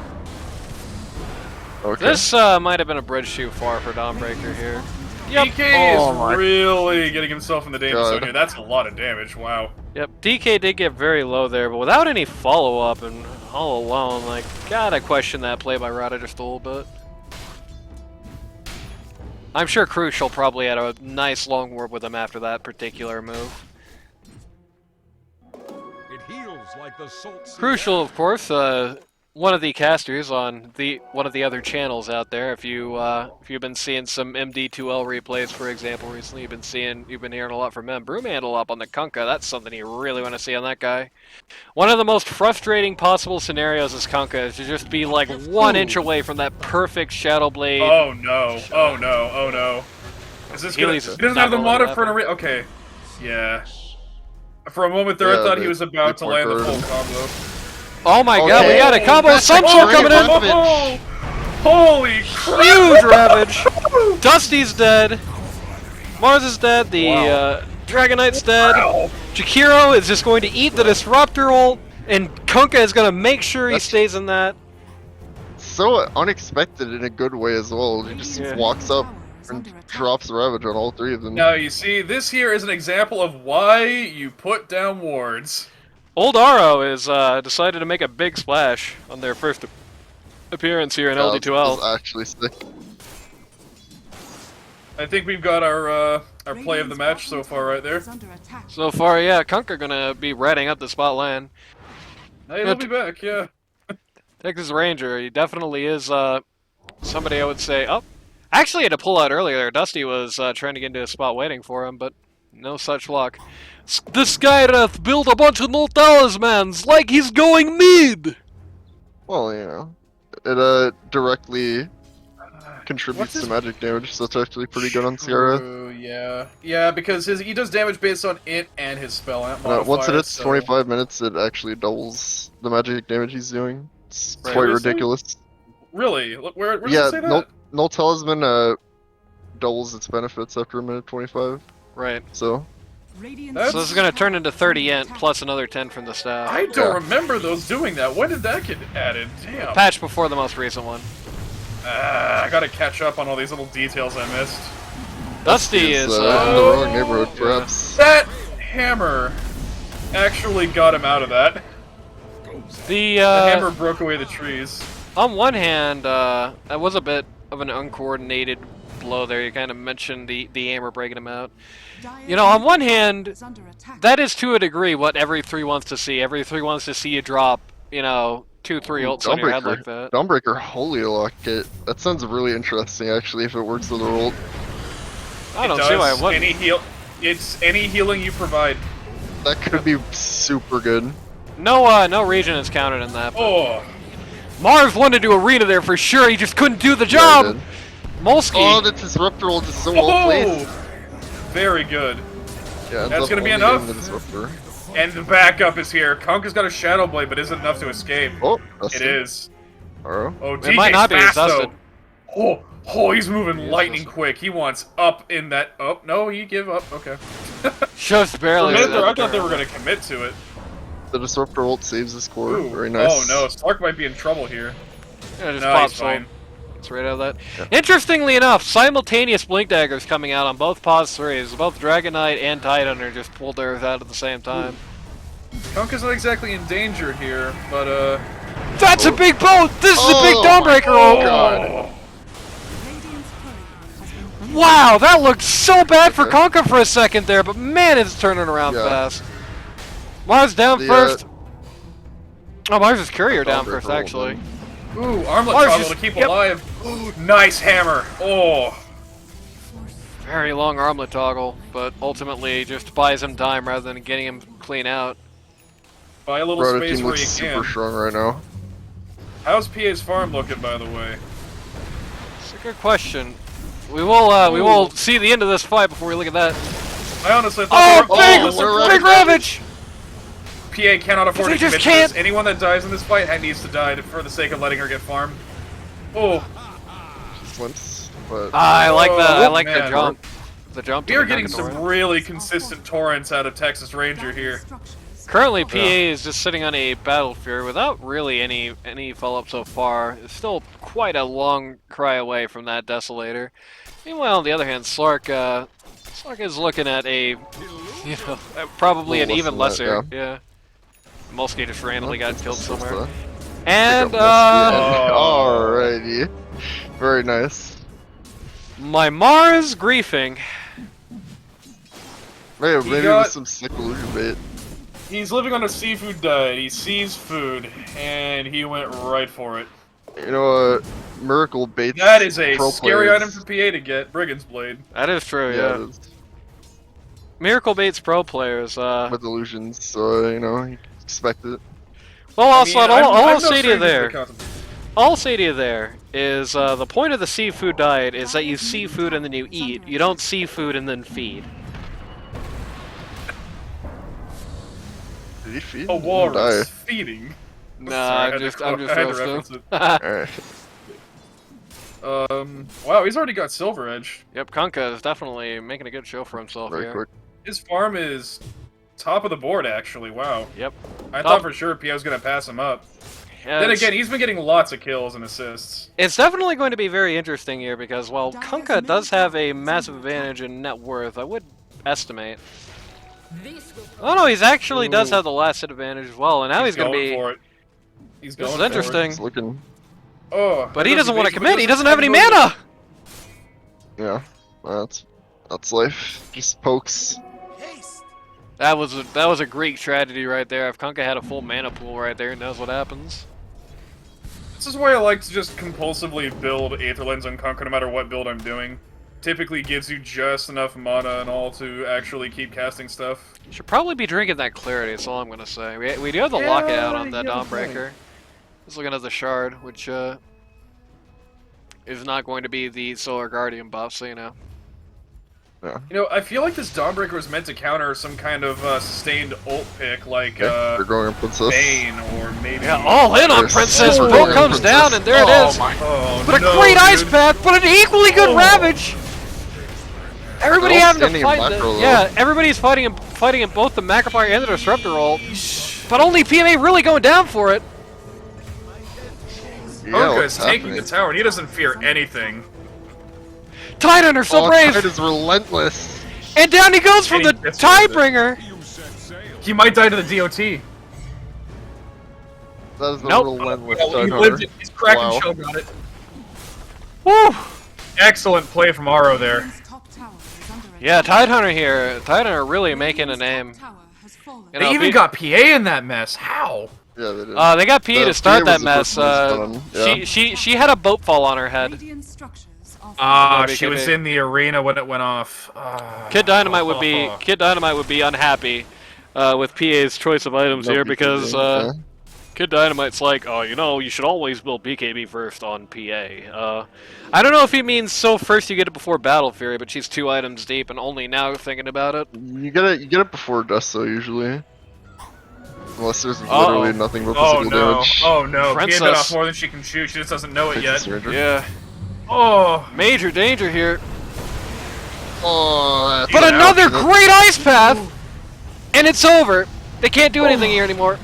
Okay. This might have been a bridge too far for Dawnbreaker here. Yep. DK Oh is my- really getting himself in the danger zone God. here. That's a lot of damage. Wow. Yep. DK did get very low there, but without any follow-up and all alone, like, gotta question that play by Rada just a little bit. I'm sure Crucial probably had a nice long word with him after that particular move. It heals like the salt sea. Crucial, of course, one of the casters on one of the other channels out there. If you've been seeing some MD2L replays, for example, recently, you've been hearing a lot from him. Broomhandle up on the Kunkka. That's something you really want to see on that guy. One of the most frustrating possible scenarios is Kunkka is to just be like 1 inch away from that perfect Shadow Blade. Oh no. Oh no. Oh no. Is this gonna... He Healy's doesn't not have the gonna let it mana for an happen. array. Okay. Yeah. For a moment there, I Yeah, thought he they- was about they to land the parked full her. combo. Oh my god, we Okay. got a combo! That's a Sumsor great coming in! weapon. Holy crap! Huge ravage! Dusty's dead. Mars is dead. The Wow. Dragon Knight's dead. Wow. Jakiro is just going to eat the Disruptor ult, and Kunkka is going to make sure he That's- stays in that. So unexpected in a good way as well. He just Yeah. walks up Tower is and under attack. drops Ravage on all three of them. Now you see, this here is an example of why you put down wards. Old Aro is decided to make a big splash on their first appearance here in That LD2L. was actually sick. I think we've got our play of the match so far right there. Is under attack. So far, yeah, Kunkka gonna be ratting up the spot lane. Hey, they'll be back, yeah. Texas Ranger, he definitely is somebody I would say. Oh, actually, he had to pull out earlier there. Dusty was trying to get into a spot waiting for him, but no such luck. The Skyrath built a bunch of no talismans like he's going mid! Well, you know, it directly contributes What's to his- magic damage, so it's actually pretty good on Sierra. True, yeah. Yeah, because he does damage based on it and his spell amp Once it modifier, hits so- 25 minutes, it actually doubles the magic damage he's doing. It's Right. quite Seriously? ridiculous. Really? Where does Yeah, it say that? no talisman doubles its benefits after a minute 25. Right. So Radiant's That's- So this is gonna turn into 30 int plus another 10 from the staff. I don't Yeah. remember those doing that. When did that get added? Damn. Patch before the most recent one. I gotta catch up on all these little details I missed. Dusty is, in the wrong neighborhood, perhaps. That hammer actually got him out of that. the, The hammer broke away the trees. on one hand, that was a bit of an uncoordinated blow there. You kind of mentioned the hammer breaking him out. You know, on one hand, is under attack. that is to a degree what every 3 wants to see. Every 3 wants to see you drop, you know, 2-3 ults on your head like that. Dawnbreaker Holy Lock it. That sounds really interesting actually if it works with the ult. I don't It see why it does. wouldn't. It's any healing you provide. That could be super good. No regen is counted in that. But Oh, Marv wanted to do arena there for sure. He just couldn't do the Yeah, job. it did. Molsky. Oh, the Disruptor ult is so well placed. very good. Yeah, ends That's up gonna be only enough. getting the Disruptor. And the backup is here. Kunkka's got a Shadow Blade, but isn't enough to escape. Oh, It is. Alright. Oh, It might not be fast, exhausted. though. Oh, he's moving He is lightning exhausted. quick. He wants up in that. Oh, no, he give up. Okay. Just For a barely. minute there, I thought they were going to commit to it. The Disruptor ult saves his core. Ooh. Very nice. Oh, no. Stark might be in trouble here. Yeah, just No, pops he's fine. It's right out of that. Interestingly enough, simultaneous blink daggers coming out on both pause 3s. Both Dragon Knight and Tidehunter just pulled theirs out at the same time. Kunkka's not exactly in danger here, but, That's a big boat! This is a big Oh, Dawnbreaker oh, ult! God. Radiant's turret has been Wow, that looked so bad for Okay. Conker for a second there, but man, it's turning around Yeah. fast. Mars down The, first. Oh, Mars is Courier down Dawnbreaker first, ult, actually. then. Ooh, armlet Mars toggle just- to keep yep. alive. Ooh, nice hammer. Oh. Very long armlet toggle, but ultimately just buys him time rather than getting him clean out. Buy a little Rada space team where looks you super can. strong right now. How's PA's farm looking, by the way? It's a good question. We will see the end of this fight before we look at that. I honestly Oh, thought they were- big Ravage! PA cannot afford They to just commit to can't- this. Anyone that dies in this fight needs to die for the sake of letting her get farmed. Oh, Limps, but I like the I Oh, like the man. jump. The jump. we to are the getting Duncan some Torrent. really consistent torrents out of Texas Ranger here. structures. Currently, PA is just sitting on a Battle Fury without really any follow-up so far. It's still quite a long cry away from that Desolator. Meanwhile, on the other hand, Slark is looking at a, probably an Little even less than lesser, that, yeah. Molsky just randomly got killed Just, somewhere. pick And, up Oh. Alrighty. Very nice. my Mars griefing. Maybe got- with some sick illusion bait. He's living on a seafood diet. He sees food, and he went right for it. You know what? Miracle baits. That is a pro scary players. item for PA to get. Brigand's Blade. That is true, Yeah, yeah. it is. Miracle Baits pro players, With illusions, so you know you expect it. well, also, I'm all I'll no say to you stranger the there, concept. all I'll say to you there is the point of the seafood diet is that you see food and then you eat. You don't see food and then feed. Did he feed? A He didn't walrus feeding. Nah, Sorry, I had I'm to just I had to roasting. reference die. Alright, Wow, he's already got Silver Edge. Yep, Kunkka is definitely making a good show for himself very here. quick. His farm is top of the board, actually. Wow. Yep. I Top- thought for sure PA was going to pass him up. Yeah, Then it's, again, he's been getting lots of kills and assists. it's definitely going to be very interesting here because while Kunkka does have a massive advantage in net worth, I would estimate. Oh no, he's actually does Ooh. have the last hit advantage as well, and now he's going to be. for it. He's This going is for interesting. It's looking. It. Oh, But he there's doesn't a want to base, commit. but He doesn't have any mana. Yeah, that's life. Just pokes. That was a great strategy right there. If Kunkka had a full mana pool right there, he knows what happens. This is why I like to just compulsively build Aether Lens on Conquer no matter what build I'm doing. Typically gives you just enough mana and all to actually keep casting stuff. Should probably be drinking that clarity. That's all I'm gonna say. We do have the lockout on that you have a point. Dawnbreaker. Just looking at the shard, which is not going to be the Solar Guardian buff, so you know. Yeah. You know, I feel like this Dawnbreaker was meant to counter some kind of sustained ult pick like Okay, they're going on Princess. Bane or maybe... Yeah, all in on Yes. Princess. Oh, Bolt yeah, comes Princess. down, and there it is. Oh, But a no, great ice dude. path, but an equally good Oh. Ravage. Everybody They're all having to standing in fight. macro, though. Yeah, everybody's fighting in both the Macropire and the Disruptor ult. But only PMA really going down for it. Yeah, Honka what's is taking happening? the tower and he doesn't fear anything. Tidehunter so Oh, brave, Tide is relentless. and down he goes from the And he gets rid of it. Tidebringer. You set sail. He might die to the DOT. That is the Nope. relentless Well, he Tide lived Hunter. it. His Kraken Wow. Shell got it. Woo! Excellent play from Aro there. Radiant's top tower is under attack. Yeah, Tidehunter here. Tidehunter really making a Radiant's name. top tower has fallen. You They know, even P- got PA in that mess. How? Yeah, they did. They got P The to start PA that was the first mess. one that's done, yeah. She had a boat fall on her head. Radiant structures are Ah, Maybe she could was be. in the arena when it went off. Ah. Kid Dynamite would be unhappy with PA's choice of items No here BKB, because yeah. Kid Dynamite's like, oh, you know, you should always build BKB first on PA. I don't know if he means so first you get it before Battle Fury, but she's 2 items deep and only now thinking about it. You get it before dust though usually. Unless there's Uh-oh. literally nothing but Oh physical no! damage. Oh no! He hit off Princess. more than she can shoot. She just doesn't know it Princess yet. Ranger. Yeah, Oh, major danger here. Oh, that's But another unfortunate. great ice path, and it's over. They can't do anything here anymore.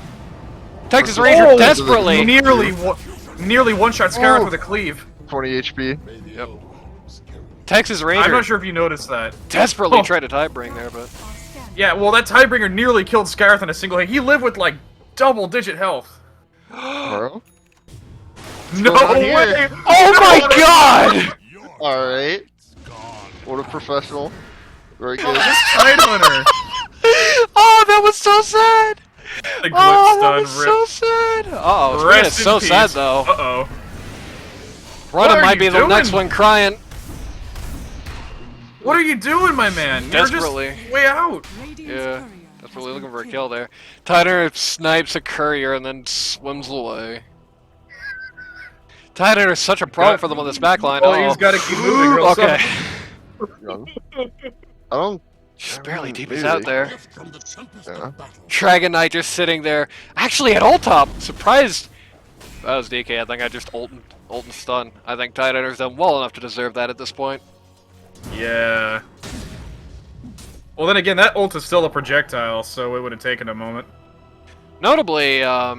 Texas Ranger Oh, desperately. nearly one-shot Scarlet Oh. with a cleave. 20 HP. Texas I'm Ranger not sure if you noticed that. desperately Oh. tried to tie bring there, but standing. Yeah, well, that Tidebringer nearly killed Scarlet in a single hit. He lived with like double-digit health. Tomorrow? No going on way! here? Oh my god! Alright. What a professional. Very good. Tidehunter. Oh, that was so sad! The glitch Oh, that stun was rip. so sad! Uh-oh, Rest it's in so peace. sad though. Uh-oh. Rada are might you be the doing? next one crying. What are you doing, my man? You're Desperately. just way out. Radiant's Yeah, courier that's has really been looking for a killed. kill there. Tidehunter snipes a courier and then swims away. Tidehunter is such a problem for them on this backline. Oh, he's got to keep moving. Real Okay. Young. I don't. Just barely deep Maybe is out they- there. From the tempest Yeah. of battle. Dragon Knight just sitting there. Actually at ult top. Surprised. That was DK. I think I just ult and stun. I think Tidehunter's done well enough to deserve that at this point. Yeah. Well, then again, that ult is still a projectile, so it would have taken a moment. Notably, Not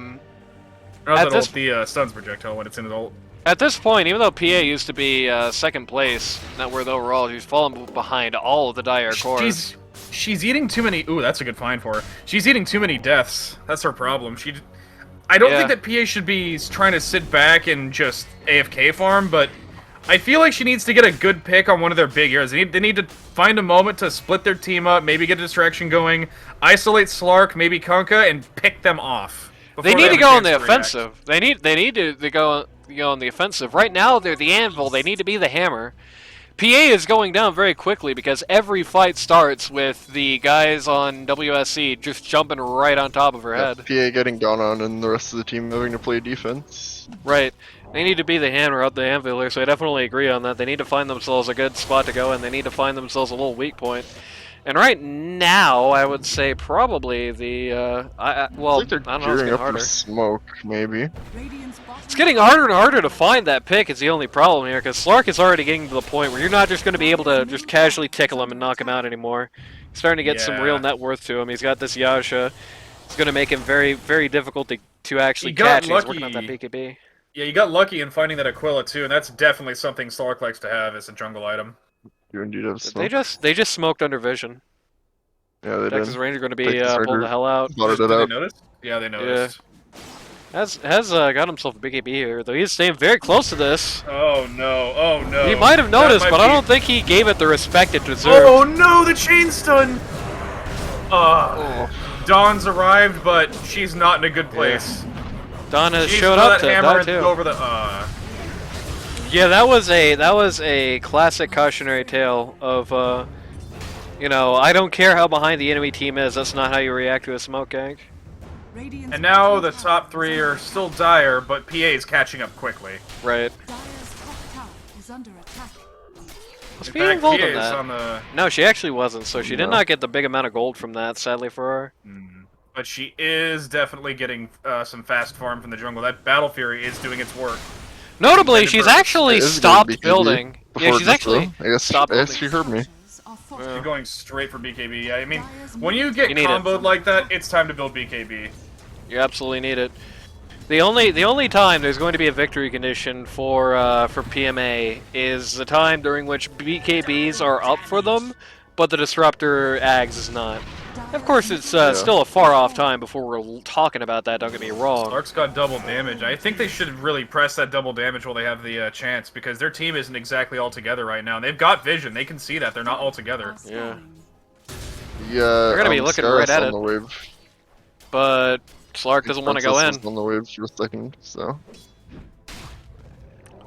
At that this- ult, the stun's projectile when it's in his ult. at this point, even though PA used to be second place, not worth overall, she's fallen behind all of the dire cores. She's eating too many. Ooh, that's a good find for her. She's eating too many deaths. That's her problem. I don't Yeah. think that PA should be trying to sit back and just AFK farm, but I feel like she needs to get a good pick on one of their big heroes. They need to find a moment to split their team up, maybe get a distraction going, isolate Slark, maybe Kunkka, and pick them off. They before need have to a go on chance the to react. offensive. They need to go on the offensive. Right now, they're the anvil. They need to be the hammer. PA is going down very quickly because every fight starts with the guys on WSC just jumping right on top of her head. PA getting gone on and the rest of the team having to play defense. Right. They need to be the hammer out the anvil here, so I definitely agree on that. They need to find themselves a good spot to go in. They need to find themselves a little weak point. And right now, I would say probably the, well, I think they're I don't know, it's gearing getting up harder. for smoke, maybe. Radiant's bottom It's getting harder and harder to find that pick is the only problem here, because Slark is already getting to the point where you're not just going to be able to just casually tickle him and knock him out anymore. He's starting to get some Yeah. real net worth to him. He's got this Yasha. It's going to make him very, very difficult to actually He got catch. He's working on that lucky. BKB. Yeah, you got lucky in finding that Aquila too, and that's definitely something Slark likes to have as a jungle item. You indeed have smoke. They just smoked under vision. Yeah, they Texas did. Ranger going to be Texas pulling Ranger the hell out. Plotted Did it they out. notice? Yeah, they noticed. Has got himself a BKB here, though he's staying very close to this. Oh no! Oh no! He might have That noticed, might but I be- don't think he gave it the respect it deserved. Oh no! The chain stun. Dawn's arrived, but she's not in a good place. Donna She's showed got up that to hammer die and too. go over the. Yeah, that was a classic cautionary tale of you know, I don't care how behind the enemy team is. That's not how you react to a smoke gank. Radiant's And now bottom the tower top is three under are still dire, but PA is catching up quickly. Right. Dire's top tower is under attack. Was In PA fact, involved PA in is that? on the. No, she actually wasn't. So she did No. not get the big amount of gold from that. Sadly for her. But she is definitely getting some fast farm from the jungle. That Battle Fury is doing its work. Notably, Independent she's purpose. actually It is gonna stopped be building. before Yeah, she's this, actually though. I guess stopped building. she heard me. Structures are Yeah. fortified. You're going straight for BKB. I mean, Dire's when you get You need it. comboed like that, it's time to build BKB. You absolutely need it. The only time there's going to be a victory condition for PMA is the time during which BKBs are up for them, but the disruptor ags is not. Of course, it's still a far off time before we're talking about that. Don't get me wrong. Slark's got double damage. I think they should really press that double damage while they have the chance, because their team isn't exactly all together right now. They've got vision. They can see that. They're not all together. Yeah. Yeah, They're gonna be looking right at on it. the wave. But Slark doesn't want to go in. Princess was on the wave for a second, so.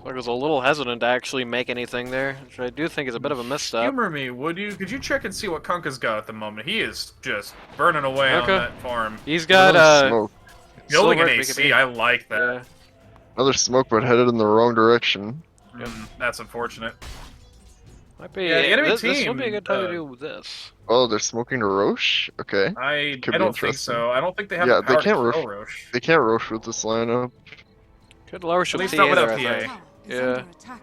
Slark was a little hesitant to actually make anything there, which I do think is a bit of a misstep. Humor me, would you? Could you check and see what Kunkka's got at the moment? He is just burning away on Okay. that farm. He's got Another smoke. Building an Silver AC, BKB. I like that. Yeah. Another smoke, but headed in the wrong direction. That's unfortunate. Might be. Yeah, the enemy this would team, be a good time to do this. Oh, they're smoking a Roche? Okay. I Could don't be think interesting. so. I don't think they have Yeah, the they power can't to rush. kill Roche. They can't Roche with this lineup. Could lower At some least T not without either, I PA. think. Tower is Yeah. under attack.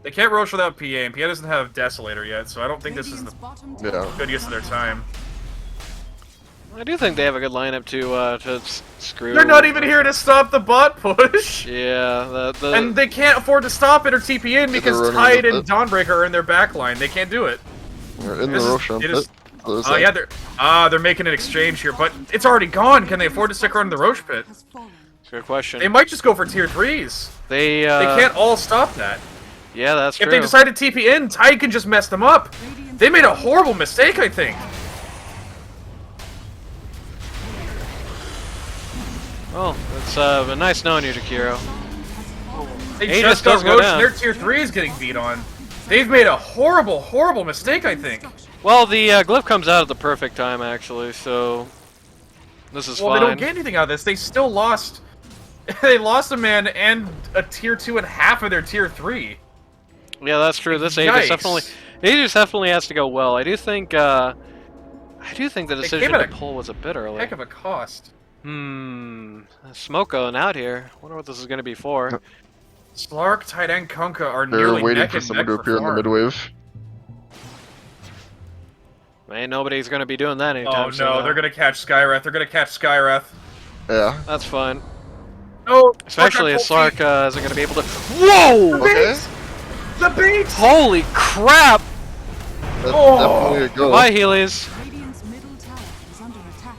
They can't Roche without PA, and PA doesn't have Desolator yet, so I don't think this is the Radiant's bottom Yeah. tower good use of their time. I do think they have a good lineup to screw. They're not even here to stop the bot push! Yeah, the And they can't afford to stop it or TP in because running Tide with and it. Dawnbreaker are in their backline. They can't do it. They're in This the is- Roche on it pit. is- So it's Oh like- yeah, they're making an exchange here, but it's already gone. Can they afford to stick around in the Roche pit? has fallen. Good question. They might just go for tier 3s. They They can't all stop that. Yeah, that's true. If they decide to TP in, Tide can just mess them up. They made a horrible mistake, I think. Well, it's nice knowing you, Jakiro. They Aegis just got does go roached down. and their tier 3 is getting beat on. They've made a horrible, horrible mistake, I think. Well, the glyph comes out at the perfect time, actually, so this is Well, fine. they don't get anything out of this. They still lost. They lost a man and a tier 2 and half of their tier 3. Yeah, that's true. This Aegis definitely has to go well. I do think the decision to pull was a bit early. Heck of a cost. Smoke going out here. Wonder what this is going to be for. Slark, Tide, and Kunkka are They're nearly waiting neck for and someone neck to appear in the farm. midwave. Ain't nobody's going to be doing that anytime Oh soon. no, though. they're gonna catch Skywrath. They're gonna catch Skywrath. Yeah. That's fine. No, Especially if Slark Slark isn't going to be able to. Whoa! Okay. The bait! Holy crap! That's Oh. definitely a go. Bye, Heelys. Radiant's middle tower is under attack.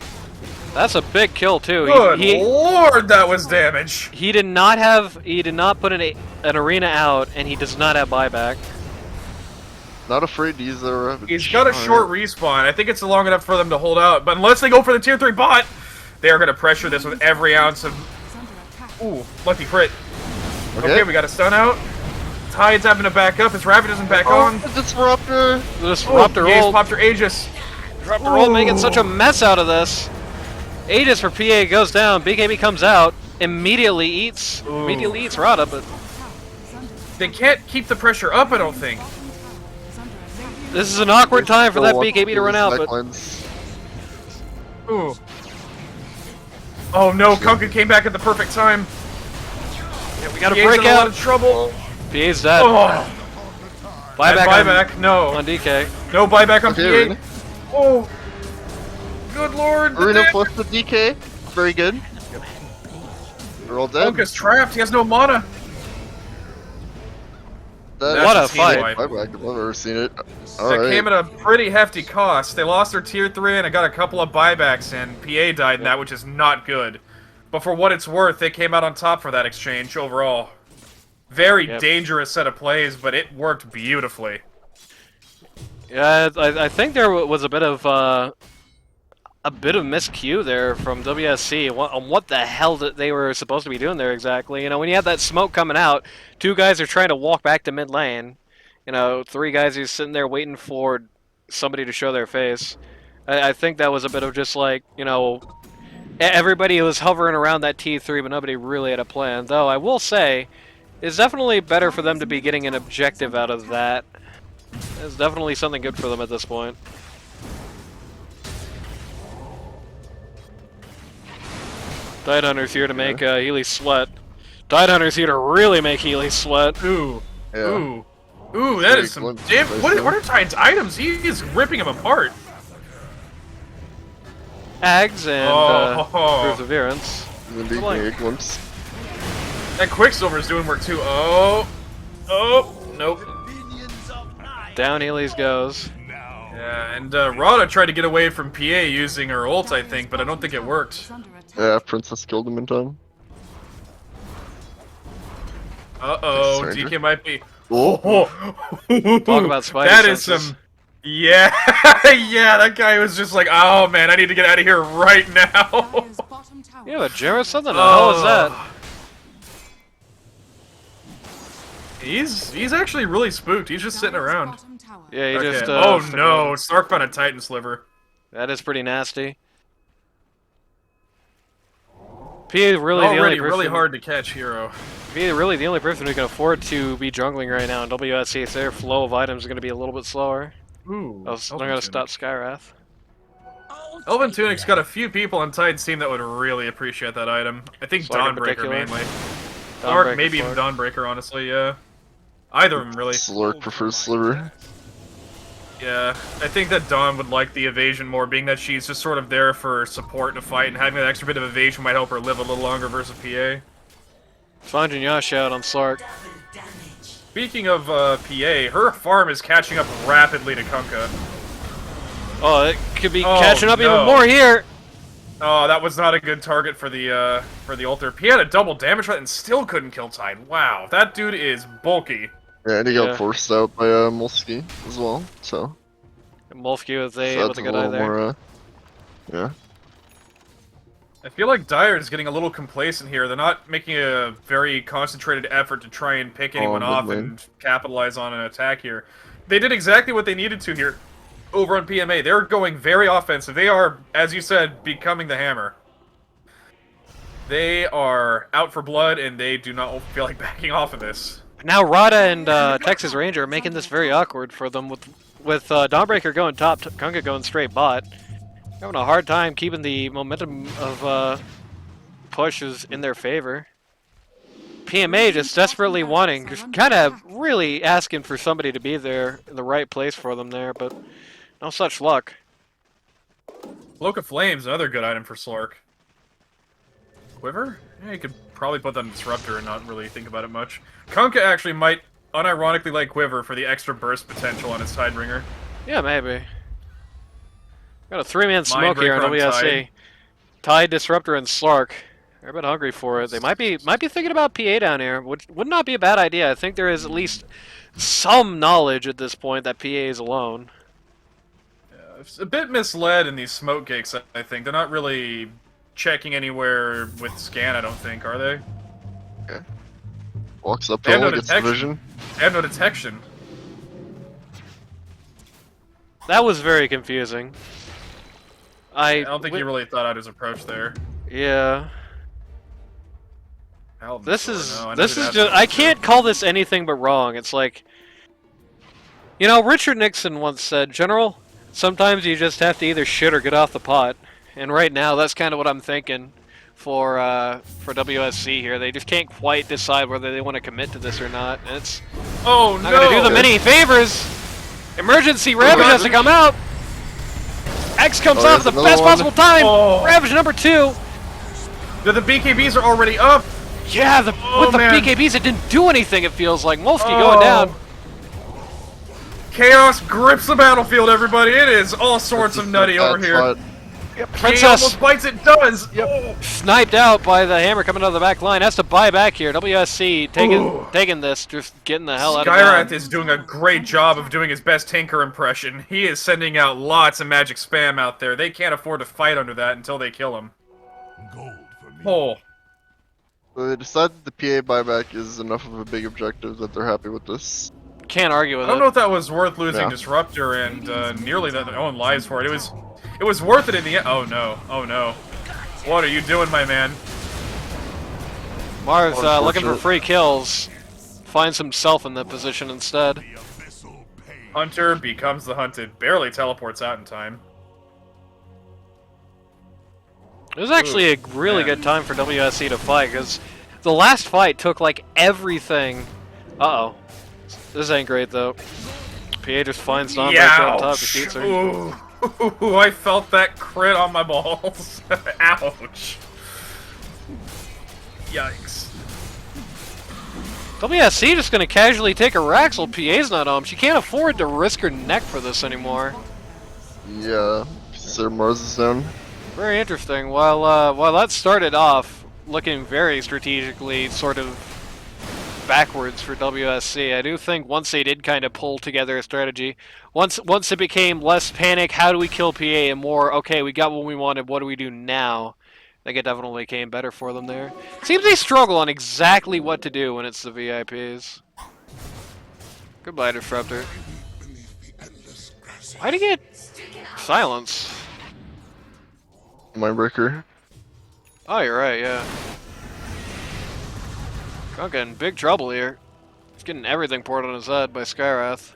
That's a big kill too. Good He lord, that was damage. did not put an arena out, and he does not have buyback. Not afraid to use their Ravage. He's got a short respawn. I think it's long enough for them to hold out. But unless they go for the tier 3 bot, they are gonna pressure this with every ounce of. Is under attack. Ooh, lucky crit. Okay, we got a stun out. Tide's having to back up. His Ravage isn't back on. Disruptor! This Oh, Raptor Ye's roll, popped her Aegis. Raptor roll making such a mess out of this. Aegis for PA goes down. BKB comes out, immediately eats Rada, but They can't keep the pressure up, I don't think. Is under attack. this is an awkward time for that Still BKB to run out. But necklines. Ooh. Oh no, Kunkka came back at the perfect time. yeah, we got to PA's break in a lot out. of trouble. PA's dead. Oh, Buyback, buyback. No, on DK. no buyback on Okay, PA. Arena. Oh, good lord. the Arena damage. plus the DK. Very good. They're all dead. Kunkka's trapped. He has no mana. That What is a fight. buyback. I've never seen it. It Alright. came at a pretty hefty cost. They lost their tier 3 and it got a couple of buybacks in. PA died in that, which is not good. But for what it's worth, they came out on top for that exchange overall. Very dangerous set of plays, but it worked beautifully. Yeah, I think there was a bit of miscue there from WSC on what the hell that they were supposed to be doing there exactly. You know, when you have that smoke coming out, two guys are trying to walk back to mid lane. You know, three guys who's sitting there waiting for somebody to show their face. I think that was a bit of just like, you know, everybody was hovering around that T3, but nobody really had a plan. Though I will say, it's definitely better for them to be getting an objective out of that. It's definitely something good for them at this point. Tidehunter's here to make Healy sweat. Tidehunter's here to really make Healy sweat. Ooh. Yeah. Ooh. Ooh, that is some damn. What are Titan's items? He is ripping them apart. Ags and Perseverance. And then Like- a glimpse. That Quicksilver is doing work too. Oh. Oh. Nope. Down Healy's goes. Yeah, and Rada tried to get away from PA using her ult, I think, but I don't think it worked. Is under attack. Yeah, Princess killed him in time. Uh-oh, Stranger. DK might be... Oh. Talk about Spidey That is senses. some... Yeah, yeah, that guy was just like, oh man, I need to get out of here right now. Dire's bottom tower. Yeah, but Jarrett, something the hell is that? He's actually really spooked. He's just sitting Dire's around. bottom tower. Yeah, he Okay. just. Oh no, Stark found a Titan sliver. That is pretty nasty. P is really the only Already person. really hard to catch hero. P is really the only person who can afford to be jungling right now. And WSC, their flow of items is going to be a little bit slower. Ooh. They're going to stop Skyrath. Elven Tunic's got a few people on Titan's team that would really appreciate that item. I think Slark in Dawnbreaker particular? mainly. Dawnbreaker, Or maybe even Slark. Dawnbreaker, honestly, yeah. Either of them, really. Slurk prefers Sliver. Yeah, I think that Dawn would like the evasion more, being that she's just sort of there for support in a fight, and having that extra bit of evasion might help her live a little longer versus PA. Finding Yash out on Slark. Speaking of PA, her farm is catching up rapidly to Kunkka. Oh, it could be Oh, catching up no. even more here. Oh, that was not a good target for the altar. He had a double damage threat and still couldn't kill Tide. Wow, that dude is bulky. Yeah, and he Yeah. got forced out by Molsky as well, so. Molsky with So a that's a good eye little there. more, yeah. I feel like Dire is getting a little complacent here. They're not making a very concentrated effort to try and pick anyone off mid lane. and capitalize on an attack here. They did exactly what they needed to here over on PMA. They're going very offensive. They are, as you said, becoming the hammer. They are out for blood, and they do not feel like backing off of this. Now Rada and Texas Ranger are making this very awkward for them with Dawnbreaker going top, Kunkka going straight bot. Having a hard time keeping the momentum of pushes in their favor. PMA just desperately wanting, just kind of really asking for somebody to be there in the right place for them there, but no such luck. Cloak of Flames, another good item for Slork. Quiver? Yeah, you could probably put that in Disruptor and not really think about it much. Kunkka actually might unironically like Quiver for the extra burst potential on his Tidebringer. Yeah, maybe. Got a three-man smoke here on Mindbreaker on WSC. Tide, Disruptor, and Slark. They're a bit hungry for it. They might be thinking about PA down here, which would not be a bad idea. I think there is at least some knowledge at this point that PA is alone. Yeah, it's a bit misled in these smoke cakes, I think. They're not really checking anywhere with scan, I don't think, are they? Okay. Walks up They have hill, no gets the detection. vision. They have no detection. That was very confusing. I don't think he really thought out his approach there. Yeah. This Alvin, is no, I know this who is that just I can't call this anything but wrong. It's like, you know, Richard Nixon once said, "General, sometimes you just have to either shit or get off the pot." And right now, that's kind of what I'm thinking for WSC here. They just can't quite decide whether they want to commit to this or not. And it's Oh not no! going to do them any favors. Emergency Ravage has to come out. X comes Oh, out at there's the another best one. possible time. Oh. Ravage number 2. The BKBs are already up. Yeah, with the man. BKBs, it didn't do anything. It feels like Molsky Oh. going down. Chaos grips the battlefield, everybody. It is all sorts of nutty over Bad here. spot. He Princess almost bites it. Does. Oh. sniped out by the hammer coming out of the back line. Has to buy back here. WSC taking this, just getting the hell out of Skyrath town. is doing a great job of doing his best Tinker impression. He is sending out lots of magic spam out there. They can't afford to fight under that until they kill him. Gold for me. Oh. So they decided the PA buyback is enough of a big objective that they're happy with this. Can't argue I with don't know it. if that was worth losing Yeah. Disruptor and nearly their own lives for it. It was worth it in the end. Oh no. Oh no. What are you doing, my man? Mars looking for Unfortunate. free kills. Finds himself in that position instead. The abyssal pain. Hunter becomes the hunted. Barely teleports out in time. It was actually a really man. good time for WSC to fight, because the last fight took like everything. Uh-oh. This ain't great though. PA just finds Dawnbreaker on top, defeats her. Ooh. Ooh, I felt that crit on my balls. Ouch. Yikes. WSC just gonna casually take a Raxel. PA's not on. She can't afford to risk her neck for this anymore. Yeah, Sir Mars is down. Very interesting. While that started off looking very strategically sort of backwards for WSC, I do think once they did kind of pull together a strategy, once it became less panic, how do we kill PA, and more, okay, we got what we wanted, what do we do now? I think it definitely came better for them there. Seems they struggle on exactly what to do when it's the VIPs. Goodbye, Disruptor. Why'd he get silence? Mindbreaker. Oh, you're right, yeah. Kunkka in big trouble here. He's getting everything poured on his head by Skyrath.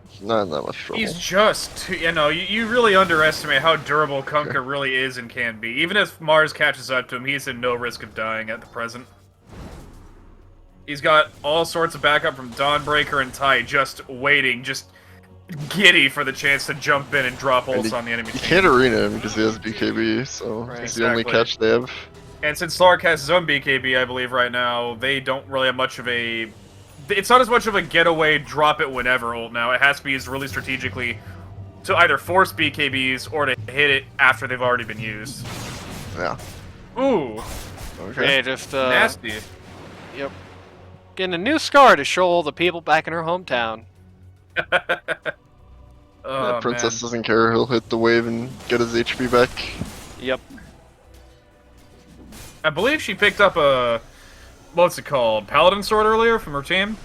He's not in that much trouble. He's just, you know, you really underestimate how durable Kunkka really is and can be. Even if Mars catches up to him, he's in no risk of dying at the present. He's got all sorts of backup from Dawnbreaker and Tai just waiting, just giddy for the chance to jump in and drop ults on the enemy You team. can't arena him because he has BKB, so Right. it's the only Exactly. catch they have. And since Slark has his own BKB, I believe, right now, they don't really have much of a... It's not as much of a getaway, drop it whenever ult now. It has to be used really strategically to either force BKBs or to hit it after they've already been used. Yeah. Ooh, Okay. Yeah, just nasty. Yep. Getting a new scar to show all the people back in her hometown. Oh, Princess man. doesn't care. He'll hit the wave and get his HP back. Yep. I believe she picked up a, what's it called, Paladin Sword earlier from her team.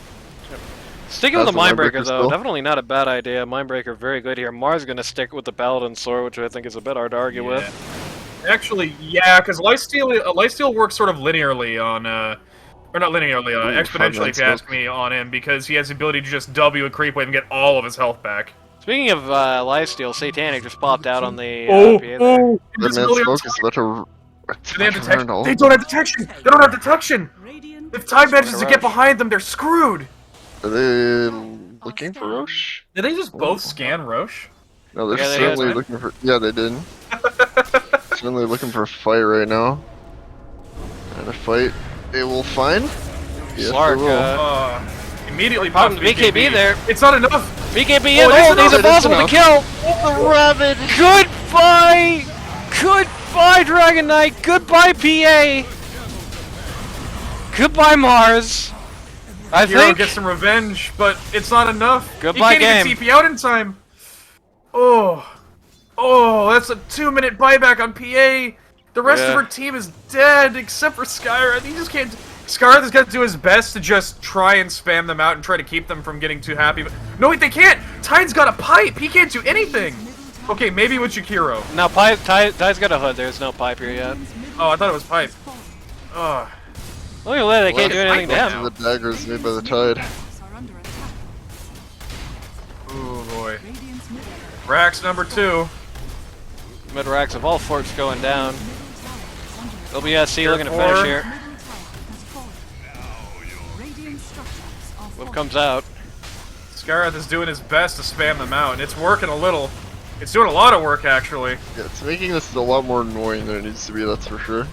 Sticking with the That's a Mindbreaker, Mindbreaker though, still. definitely not a bad idea. Mindbreaker very good here. Mars gonna stick with the Paladin Sword, which I think is a bit hard to argue with. Actually, yeah, because Lifesteal works sort of linearly on, or not linearly, Ooh, exponentially, if you Frontline ask me, on him, because he has the ability to just W a creep wave and get all of his health back. Speaking of lifesteal, Satanic just popped out on the Oh, PA there. oh! Red Man Invisibility on Smoke is about to. Do they have detection? Randall. They don't have detection! They don't have detection! Radiant If Tide manages to Rush. get behind them, they're screwed! Are they looking for Roche? Did they just both scan Roche? No, they're Yeah, they certainly did. looking for. Yeah, they did. Certainly looking for a fight right now. And a fight they will find. Yes, Slark, they will. Immediately Popping pops the BKB there. It's not enough! BKB in, Oh, it is oh, these enough, are it is possible to enough. kill! The rabbit. Goodbye! Goodbye, Dragon Knight! Goodbye, PA! Goodbye, Mars! I Hero think... gets some revenge, but it's not enough. Goodbye, he can't even TP out in time. Oh, that's a 2-minute buyback on PA. The rest of Yeah. her team is dead except for Skyra. He just can't. Skyra has got to do his best to just try and spam them out and try to keep them from getting too happy. But no, wait, they can't. Tide's got a pipe. He can't do anything. Okay, maybe with Jakiro. No, pipe, Ty's got a hood. There's no pipe here yet. Oh, I thought it was pipe. Ugh. Look at that, they can't do Well, anything to pipe him. The daggers made by the Tide. are under attack. Oh boy. Radiant's middle Rax number 2. Mid-racks of all forts going down. tower is under attack. LBSC looking to Tier finish 4. here. Middle tower has fallen. Radiant structures are Whip falling. comes out. Skyrath is doing his best to spam them out, and it's working a little. It's doing a lot of work, actually. Yeah, it's making this a lot more annoying than it needs to be, that's for sure.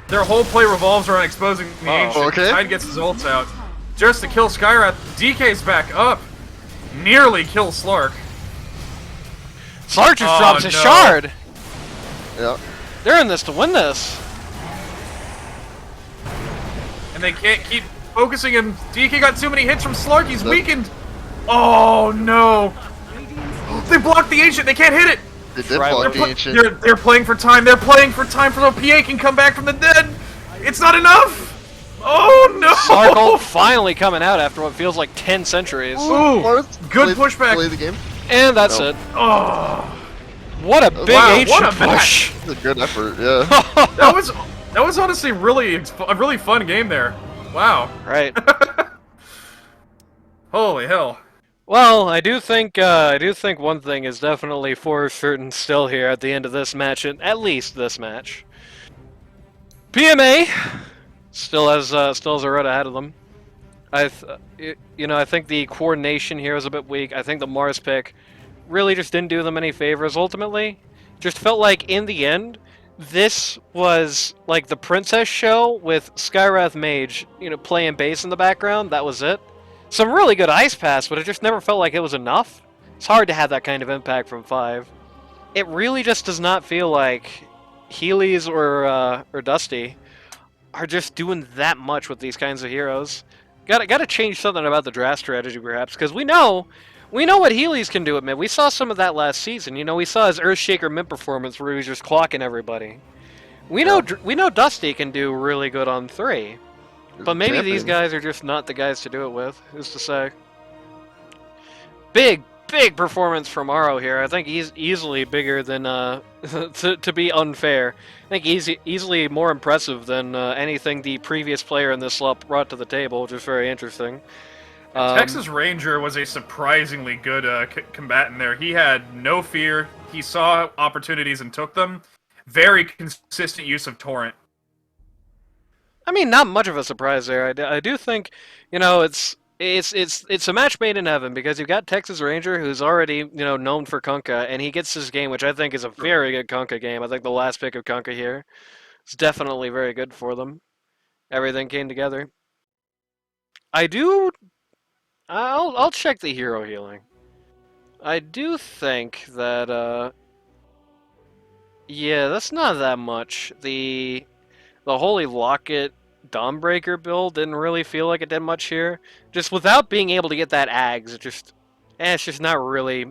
Their whole play revolves around exposing the Uh-oh. Ancient. Okay. Tide gets his ults out. Just to kill Skyrath. DK's back up. Nearly kills Slark. Slark just Oh, drops his no. shard! Yeah. They're in this to win this. And they can't keep focusing him. DK got too many hits from Slark. He's Yep. weakened. Oh, no. They blocked the Ancient. They can't hit it. They did Right, block they're the ancient. They're playing for time. They're playing for time so PA can come back from the dead. It's not enough. Oh, no. Slark ult finally coming out after what feels like 10 centuries. Ooh, Mars, good play- pushback. Play the game. And that's No. it. Oh, What a big Wow, ancient what a push. It's a good effort, yeah. that was honestly really a really fun game there. Wow. Right. Holy hell. Well, I do think one thing is definitely for certain still here at the end of this match, at least this match. PMA still has a road ahead of them. I think the coordination here was a bit weak. I think the Mars pick really just didn't do them any favors ultimately. Just felt like in the end, this was like the Princess show with Skyrath Mage, playing bass in the background. That was it. Some really good ice pass, but it just never felt like it was enough. It's hard to have that kind of impact from 5. It really just does not feel like Heelys or Dusty are just doing that much with these kinds of heroes. Got to change something about the draft strategy, perhaps, because we know what Heelys can do at mid. We saw some of that last season. We saw his Earthshaker mid performance where he was just clocking everybody. We know Dusty can do really good on 3. But maybe these Champion. guys are just not the guys to do it with, who's to say. Big performance from Aro here. I think he's easily bigger than, to be unfair, I think easily more impressive than anything the previous player in this slot brought to the table, which is very interesting. Texas Ranger was a surprisingly good combatant there. He had no fear. He saw opportunities and took them. Very consistent use of Torrent. I mean, not much of a surprise there. I do think, it's a match made in heaven because you've got Texas Ranger, who's already known for Kunkka, and he gets this game, which I think is a very good Kunkka game. I think the last pick of Kunkka here is definitely very good for them. Everything came together. I'll check the hero healing. I do think that, yeah, that's not that much. The Holy Locket Dawnbreaker build didn't really feel like it did much here. Just without being able to get that Ags, it's just not really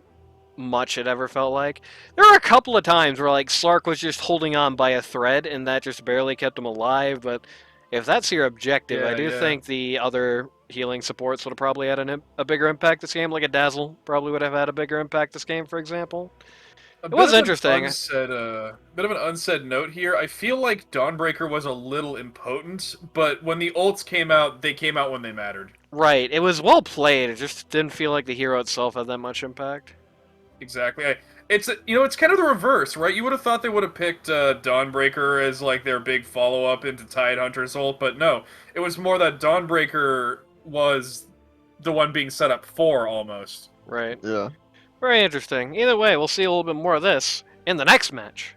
much it ever felt like. There were a couple of times where like Slark was just holding on by a thread and that just barely kept him alive, but if that's your objective, I do think the other healing supports would have probably had a bigger impact this game, like a Dazzle probably would have had a bigger impact this game, for example. It was interesting. Bit of an unsaid note here. I feel like Dawnbreaker was a little impotent, but when the ults came out, they came out when they mattered. Right, it was well played, it just didn't feel like the hero itself had that much impact. Exactly. It's kind of the reverse, right? You would have thought they would have picked Dawnbreaker as like their big follow-up into Tidehunter's ult, but no. It was more that Dawnbreaker was the one being set up for, almost. Right. Yeah. Very interesting. Either way, we'll see a little bit more of this in the next match.